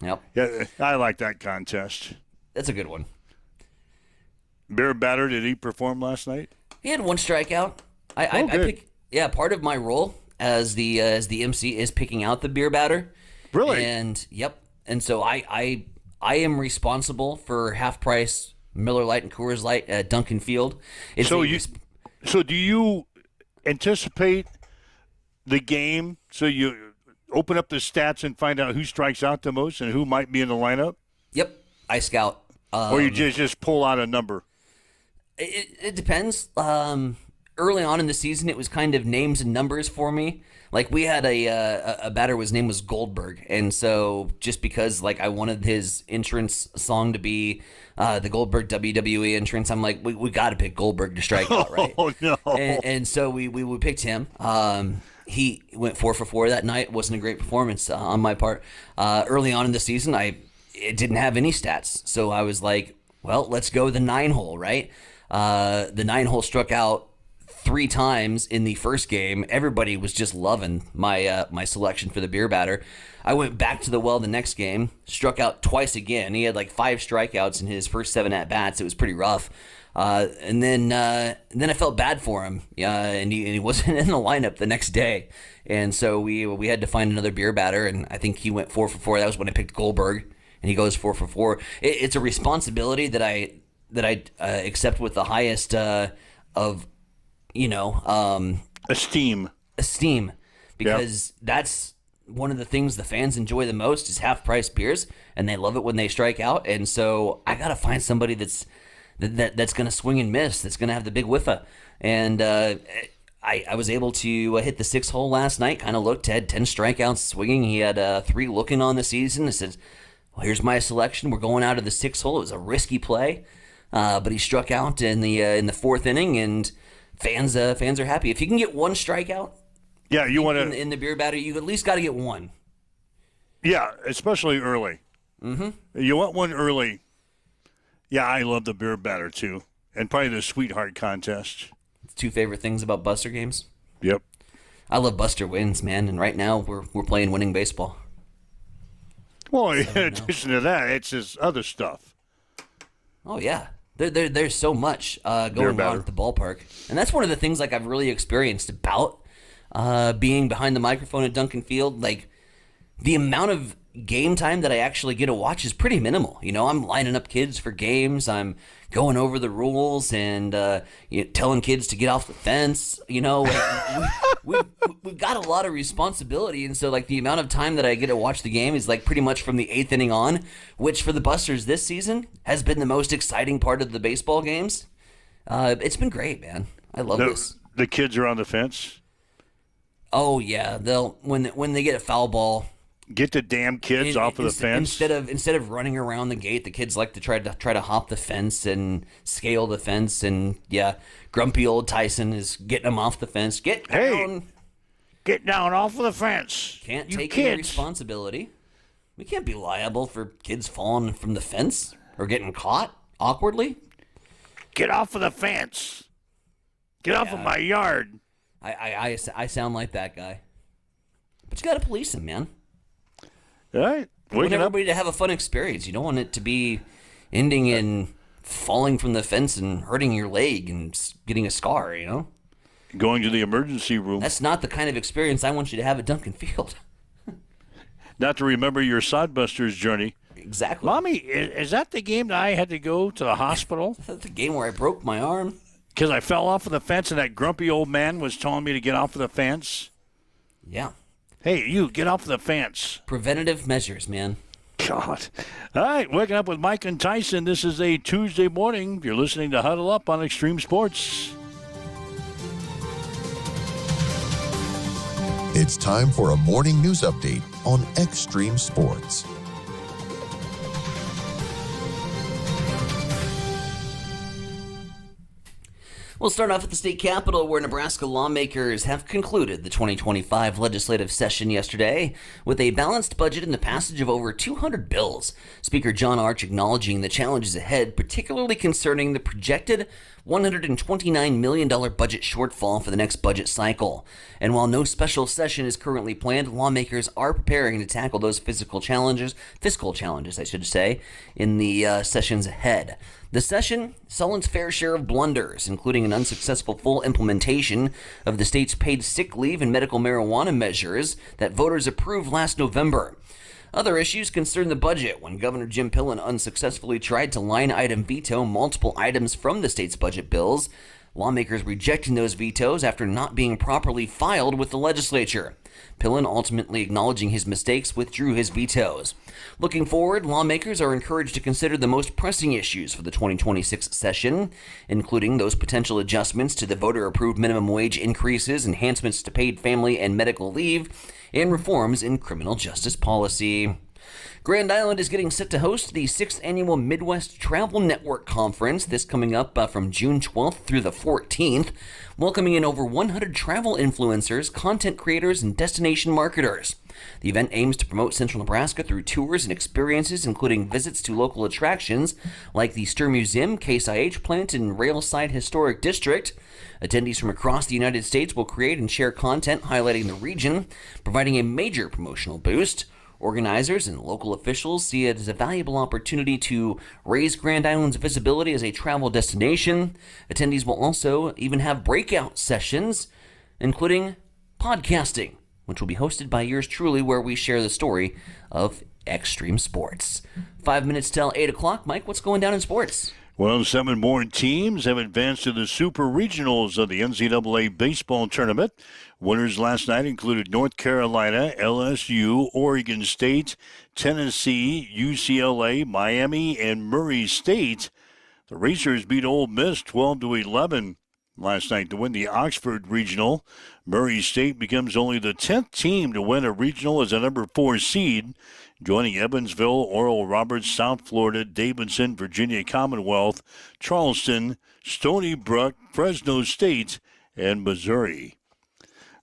Yep. Yeah, I like that contest. That's a good one. Beer Batter, did he perform last night? He had one strikeout. Part of my role as the MC is picking out the Beer Batter. Really? And so I am responsible for half price Miller Lite and Coors Light at Duncan Field. So do you anticipate the game? So you open up the stats and find out who strikes out the most and who might be in the lineup? Yep, I scout. Or you just pull out a number? It depends. early on in the season, it was kind of names and numbers for me. Like we had a batter, his name was Goldberg, and so just because like I wanted his entrance song to be the Goldberg WWE entrance, I'm like, we got to pick Goldberg to strike out, right? Oh no! And so we picked him. He went 4 for 4 that night. It wasn't a great performance on my part. Early on in the season, it didn't have any stats, so I was like, well, let's go the 9-hole, right? The 9-hole struck out 3 times in the first game. Everybody was just loving my selection for the beer batter. I went back to the well the next game, struck out twice again. He had like 5 strikeouts in his first 7 at-bats. It was pretty rough. And then I felt bad for him. And he wasn't in the lineup the next day. And so we had to find another beer batter, and I think he went 4 for 4. That was when I picked Goldberg, and he goes 4 for 4. It's a responsibility that I accept with the highest of esteem, because that's one of the things the fans enjoy the most is half-price beers, and they love it when they strike out. And so I gotta find somebody that's gonna swing and miss, that's gonna have the big whiffa. And I was able to hit the 6 hole last night. Kind of looked, had 10 strikeouts swinging. He had 3 looking on the season. I said, well, here's my selection. We're going out of the 6 hole. It was a risky play, but he struck out in the 4th inning, and fans are happy. If you can get 1 strikeout, yeah, you want to in the beer batter, you at least got to get 1. Yeah, especially early. Mm-hmm. You want 1 early. Yeah, I love the beer batter too, and probably the sweetheart contest. 2 favorite things about Buster games. Yep. I love Buster wins, man, and right now we're playing winning baseball. Well, in addition to that, it's just other stuff. Oh yeah, there's so much going on at the ballpark, and that's one of the things like I've really experienced about being behind the microphone at Duncan Field. Like the amount of game time that I actually get to watch is pretty minimal. I'm lining up kids for games. I'm going over the rules and telling kids to get off the fence. We've got a lot of responsibility, and so like the amount of time that I get to watch the game is like pretty much from the 8th inning on, which for the Busters this season has been the most exciting part of the baseball games. It's been great, man. I love this. The kids are on the fence. Oh yeah, they'll when they get a foul ball. Get the damn kids off of the fence. Instead of running around the gate, the kids like to try to hop the fence and scale the fence. And yeah, grumpy old Tyson is getting them off the fence. Get down. Get down off of the fence. Can't take any responsibility. We can't be liable for kids falling from the fence or getting caught awkwardly. Get off of the fence. Get off of my yard. I sound like that guy. But you got to police him, man. All right. You want everybody to have a fun experience. You don't want it to be ending in falling from the fence and hurting your leg and getting a scar, Going to the emergency room. That's not the kind of experience I want you to have at Duncan Field. Not to remember your Sodbusters journey. Exactly. Mommy, is that the game that I had to go to the hospital? Is that the game where I broke my arm? Because I fell off of the fence and that grumpy old man was telling me to get off of the fence? Yeah. Hey, you, get off the fence. Preventative measures, man. God. All right, waking up with Mike and Tyson. This is a Tuesday morning. You're listening to Huddle Up on Extreme Sports. It's time for a morning news update on Extreme Sports. We'll start off at the state capitol, where Nebraska lawmakers have concluded the 2025 legislative session yesterday with a balanced budget and the passage of over 200 bills. Speaker John Arch acknowledging the challenges ahead, particularly concerning the projected $129 million budget shortfall for the next budget cycle. And while no special session is currently planned, lawmakers are preparing to tackle those fiscal challenges, I should say, in the sessions ahead. The session saw its fair share of blunders, including an unsuccessful full implementation of the state's paid sick leave and medical marijuana measures that voters approved last November. Other issues concern the budget, when Governor Jim Pillen unsuccessfully tried to line-item veto multiple items from the state's budget bills, lawmakers rejecting those vetoes after not being properly filed with the legislature. Pillen, ultimately acknowledging his mistakes, withdrew his vetoes. Looking forward, lawmakers are encouraged to consider the most pressing issues for the 2026 session, including those potential adjustments to the voter-approved minimum wage increases, enhancements to paid family and medical leave, and reforms in criminal justice policy. Grand Island is getting set to host the 6th Annual Midwest Travel Network Conference, this coming up from June 12th through the 14th, welcoming in over 100 travel influencers, content creators, and destination marketers. The event aims to promote Central Nebraska through tours and experiences, including visits to local attractions like the Stir Museum, Case IH plant, and Railside Historic District. Attendees from across the United States will create and share content highlighting the region, providing a major promotional boost. Organizers and local officials see it as a valuable opportunity to raise Grand Island's visibility as a travel destination. Attendees will also even have breakout sessions, including podcasting, which will be hosted by yours truly, where we share the story of extreme sports. 5 minutes till 8 o'clock. Mike, what's going down in sports? Well, 7 more teams have advanced to the Super Regionals of the NCAA baseball tournament. Winners last night included North Carolina, LSU, Oregon State, Tennessee, UCLA, Miami, and Murray State. The Racers beat Ole Miss 12-11 last night to win the Oxford Regional. Murray State becomes only the 10th team to win a regional as a number 4 seed, joining Evansville, Oral Roberts, South Florida, Davidson, Virginia Commonwealth, Charleston, Stony Brook, Fresno State, and Missouri.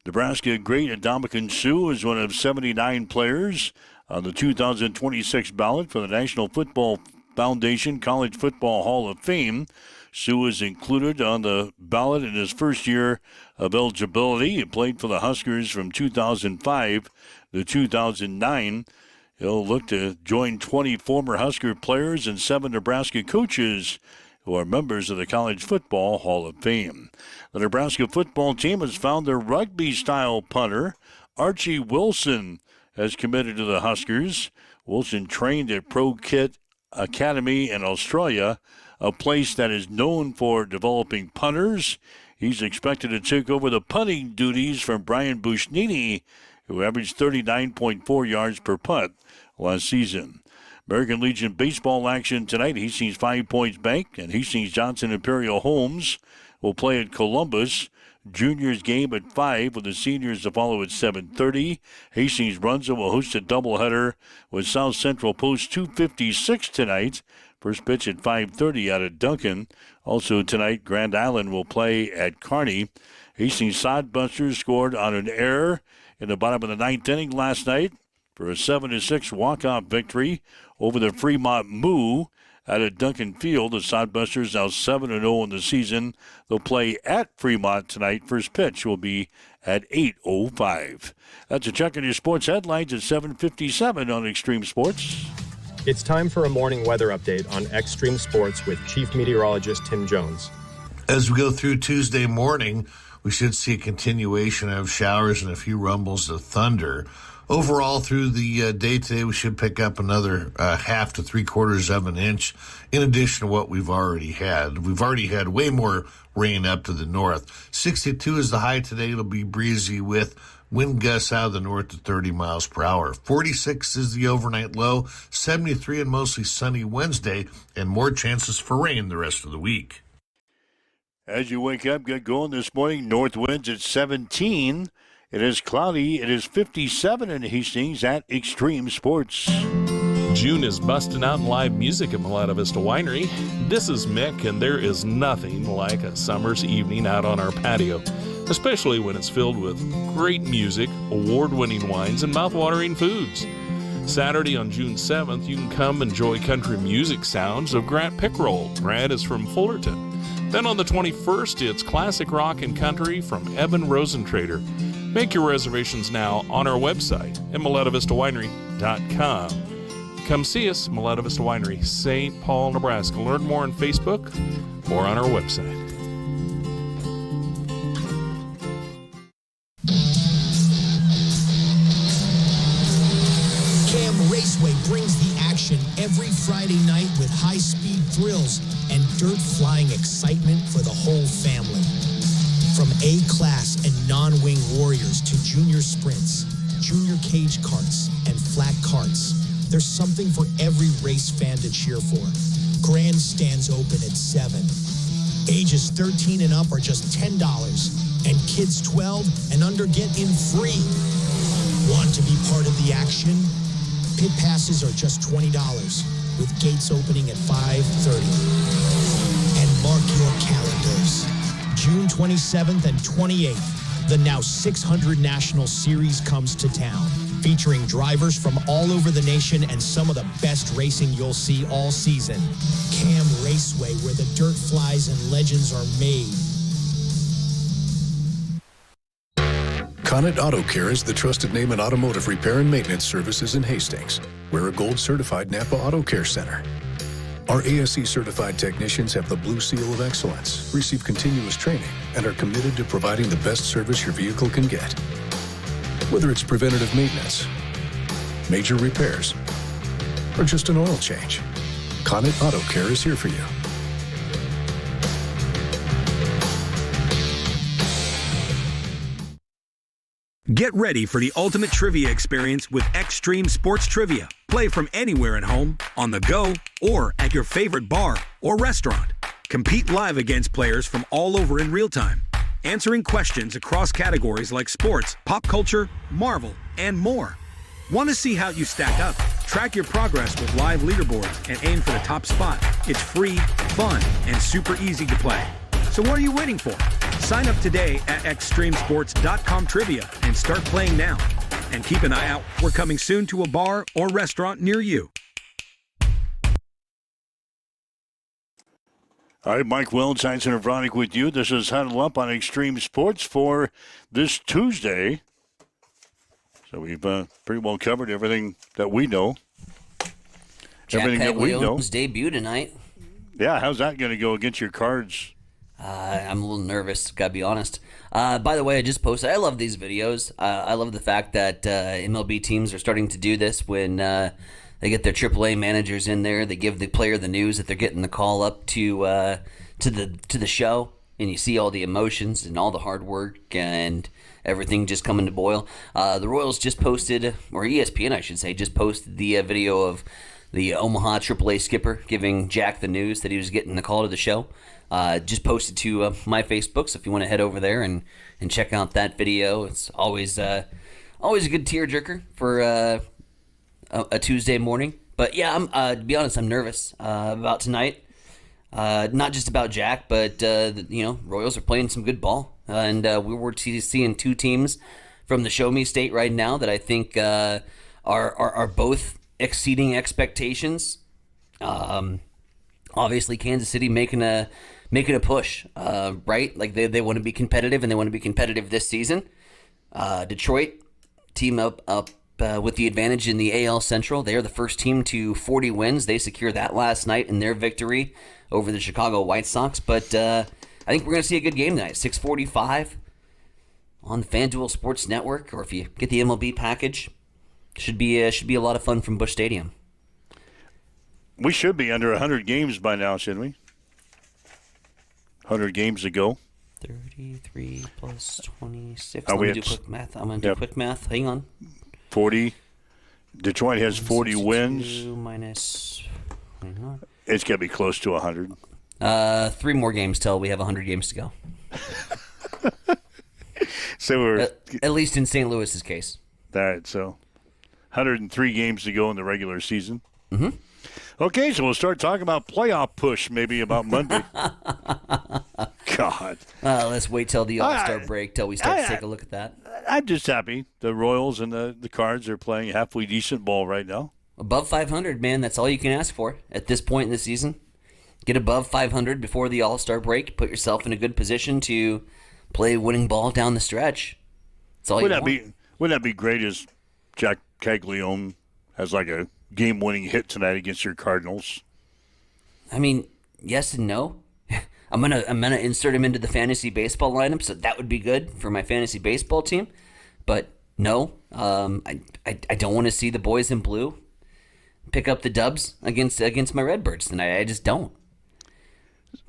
Nebraska great Ndamukong Suh is one of 79 players on the 2026 ballot for the National Football Foundation College Football Hall of Fame. Suh is included on the ballot in his first year of eligibility. He played for the Huskers from 2005 to 2009. He'll look to join 20 former Husker players and 7 Nebraska coaches who are members of the College Football Hall of Fame. The Nebraska football team has found their rugby-style punter. Archie Wilson has committed to the Huskers. Wilson trained at Pro Kit Academy in Australia, a place that is known for developing punters. He's expected to take over the punting duties from Brian Bushnini, who averaged 39.4 yards per punt last season. American Legion baseball action tonight. Hastings 5 Points Bank and Hastings Johnson Imperial Homes will play at Columbus. Juniors game at 5 with the seniors to follow at 7:30. Hastings Runza will host a doubleheader with South Central Post 256 tonight. First pitch at 5:30 out of Duncan. Also tonight, Grand Island will play at Kearney. Hastings Sodbusters scored on an error in the bottom of the 9th inning last night for a 7-6 walk-off victory over the Fremont Moo out of Duncan Field. The Sodbusters now 7-0 in the season. They'll play at Fremont tonight. First pitch will be at 8:05. That's a check on your sports headlines at 7:57 on Extreme Sports. It's time for a morning weather update on Extreme Sports with Chief Meteorologist Tim Jones. As we go through Tuesday morning, we should see a continuation of showers and a few rumbles of thunder. Overall, through the day today, we should pick up another half to 3/4 of an inch in addition to what we've already had. We've already had way more rain up to the north. 62 is the high today. It'll be breezy with wind gusts out of the north to 30 miles per hour. 46 is the overnight low. 73 and mostly sunny Wednesday, and more chances for rain the rest of the week. As you wake up, get going this morning. North winds at 17. It is cloudy. It is 57 in Hastings at Extreme Sports. June is busting out in live music at Mulata Vista Winery. This is Mick, and there is nothing like a summer's evening out on our patio, especially when it's filled with great music, award-winning wines, and mouth-watering foods. Saturday on June 7th, you can come enjoy country music sounds of Grant Pickroll. Grant is from Fullerton. Then on the 21st, it's classic rock and country from Evan Rosentrader. Make your reservations now on our website at MulataVistaWinery.com. Come see us, Mulata Vista Winery, St. Paul, Nebraska. Learn more on Facebook or on our website. Cam Raceway brings the action every Friday night with high-speed thrills and dirt flying excitement for the whole family. From A-class and non-wing warriors to junior sprints, junior cage carts, and flat carts, there's something for every race fan to cheer for. Grandstands open at 7. Ages 13 and up are just $10, and kids 12 and under get in free. Want to be part of the action? Pit passes are just $20, with gates opening at 5:30. And mark your calendars. June 27th and 28th, the now 600 National Series comes to town, featuring drivers from all over the nation and some of the best racing you'll see all season. Cam Raceway, where the dirt flies and legends are made. Connet Auto Care is the trusted name in automotive repair and maintenance services in Hastings. We're a gold-certified Napa Auto Care Center. Our ASE-certified technicians have the Blue Seal of Excellence, receive continuous training, and are committed to providing the best service your vehicle can get. Whether it's preventative maintenance, major repairs, or just an oil change, Connet Auto Care is here for you. Get ready for the ultimate trivia experience with Extreme Sports Trivia. Play from anywhere at home, on the go, or at your favorite bar or restaurant. Compete live against players from all over in real time, answering questions across categories like sports, pop culture, Marvel, and more. Want to see how you stack up? Track your progress with live leaderboards and aim for the top spot. It's free, fun, and super easy to play. So what are you waiting for? Sign up today at extremesports.com trivia and start playing now. And keep an eye out. We're coming soon to a bar or restaurant near you. All right, Mike Wells, Heinzen and Vronic with you. This is Huddle Up on Extreme Sports for this Tuesday. So we've pretty well covered everything that we know. Jack Everything that we know. Cagliano's debut tonight. Yeah, how's that going to go against your Cards? I'm a little nervous, gotta be honest. By the way, I just posted, I love these videos. I love the fact that MLB teams are starting to do this when they get their AAA managers in there. They give the player the news that they're getting the call up to the show, and you see all the emotions and all the hard work and everything just coming to boil. The Royals just posted, or ESPN I should say, just posted the video of the Omaha AAA skipper giving Jack the news that he was getting the call to the show. Just posted to my Facebook, so if you want to head over there and check out that video, it's always a good tearjerker for a Tuesday morning. But yeah, to be honest, I'm nervous about tonight. Not just about Jack, but Royals are playing some good ball, and we were seeing two teams from the Show Me State right now that I think are both exceeding expectations. Obviously, Kansas City making a push, right? Like they want to be competitive, and they want to be competitive this season. Detroit team up with the advantage in the AL Central. They are the first team to 40 wins. They secured that last night in their victory over the Chicago White Sox. But I think we're going to see a good game tonight. 6:45 on the FanDuel Sports Network, or if you get the MLB package, should be a lot of fun from Busch Stadium. We should be under 100 games by now, shouldn't we? 100 games to go. 33 plus 26. I'm going to do quick math. Hang on. 40. Detroit has 40 wins. Minus. It's going to be close to 100. 3 more games till we have 100 games to go. So we're at least in St. Louis's case. All right, so 103 games to go in the regular season. Mm-hmm. Okay, so we'll start talking about playoff push maybe about Monday. God. Let's wait till the All-Star break till we start to take a look at that. I'm just happy the Royals and the Cards are playing halfway decent ball right now. Above 500, man. That's all you can ask for at this point in the season. Get above 500 before the All-Star break. Put yourself in a good position to play winning ball down the stretch. That's all Wouldn't that be great as Jack Caglione has like a game-winning hit tonight against your Cardinals? I mean, yes and no. I'm gonna insert him into the fantasy baseball lineup, so that would be good for my fantasy baseball team. But no, I don't want to see the boys in blue pick up the dubs against my Redbirds tonight. I just don't.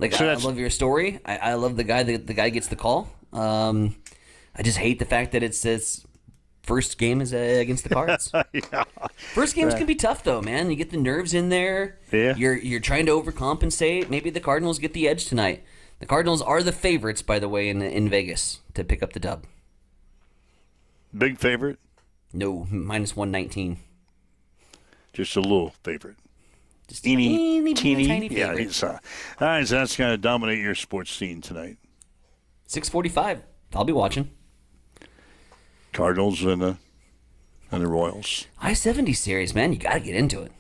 Like, So I that's- love your story. I love the guy that the guy gets the call. I just hate the fact that it's first game is against the Cards. Yeah. First games Right. can be tough though, man. You get the nerves in there. Yeah. You're trying to overcompensate. Maybe the Cardinals get the edge tonight. The Cardinals are the favorites, by the way, in Vegas to pick up the dub. Big favorite? No, minus 119. Just a little favorite. Just teeny. tiny Yeah, favorite. it's, all right, so that's going to dominate your sports scene tonight. 6:45. I'll be watching. Cardinals and the Royals. I-70 series, man. You got to get into it.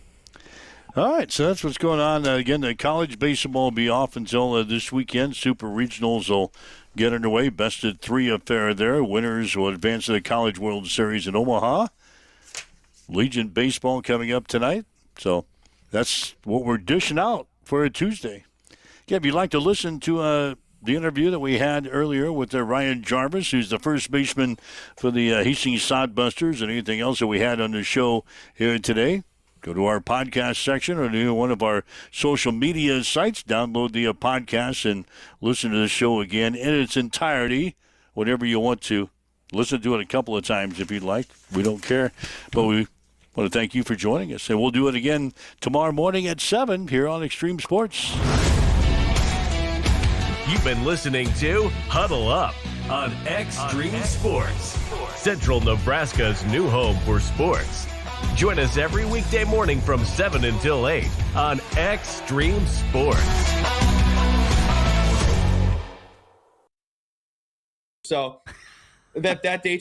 All right, so that's what's going on. Again, the college baseball will be off until this weekend. Super Regionals will get underway. Best of 3 affair there. Winners will advance to the College World Series in Omaha. Legion Baseball coming up tonight. So that's what we're dishing out for a Tuesday. Yeah, if you'd like to listen to the interview that we had earlier with Ryan Jarvis, who's the first baseman for the Hastings Sodbusters, and anything else that we had on the show here today, go to our podcast section or to one of our social media sites, download the podcast, and listen to the show again in its entirety, whatever you want to. Listen to it a couple of times if you'd like. We don't care. But we want to thank you for joining us. And we'll do it again tomorrow morning at 7 here on Extreme Sports. You've been listening to Huddle Up on Extreme Sports, Central Nebraska's new home for sports. Join us every weekday morning from 7 until 8 on Extreme Sports. So that date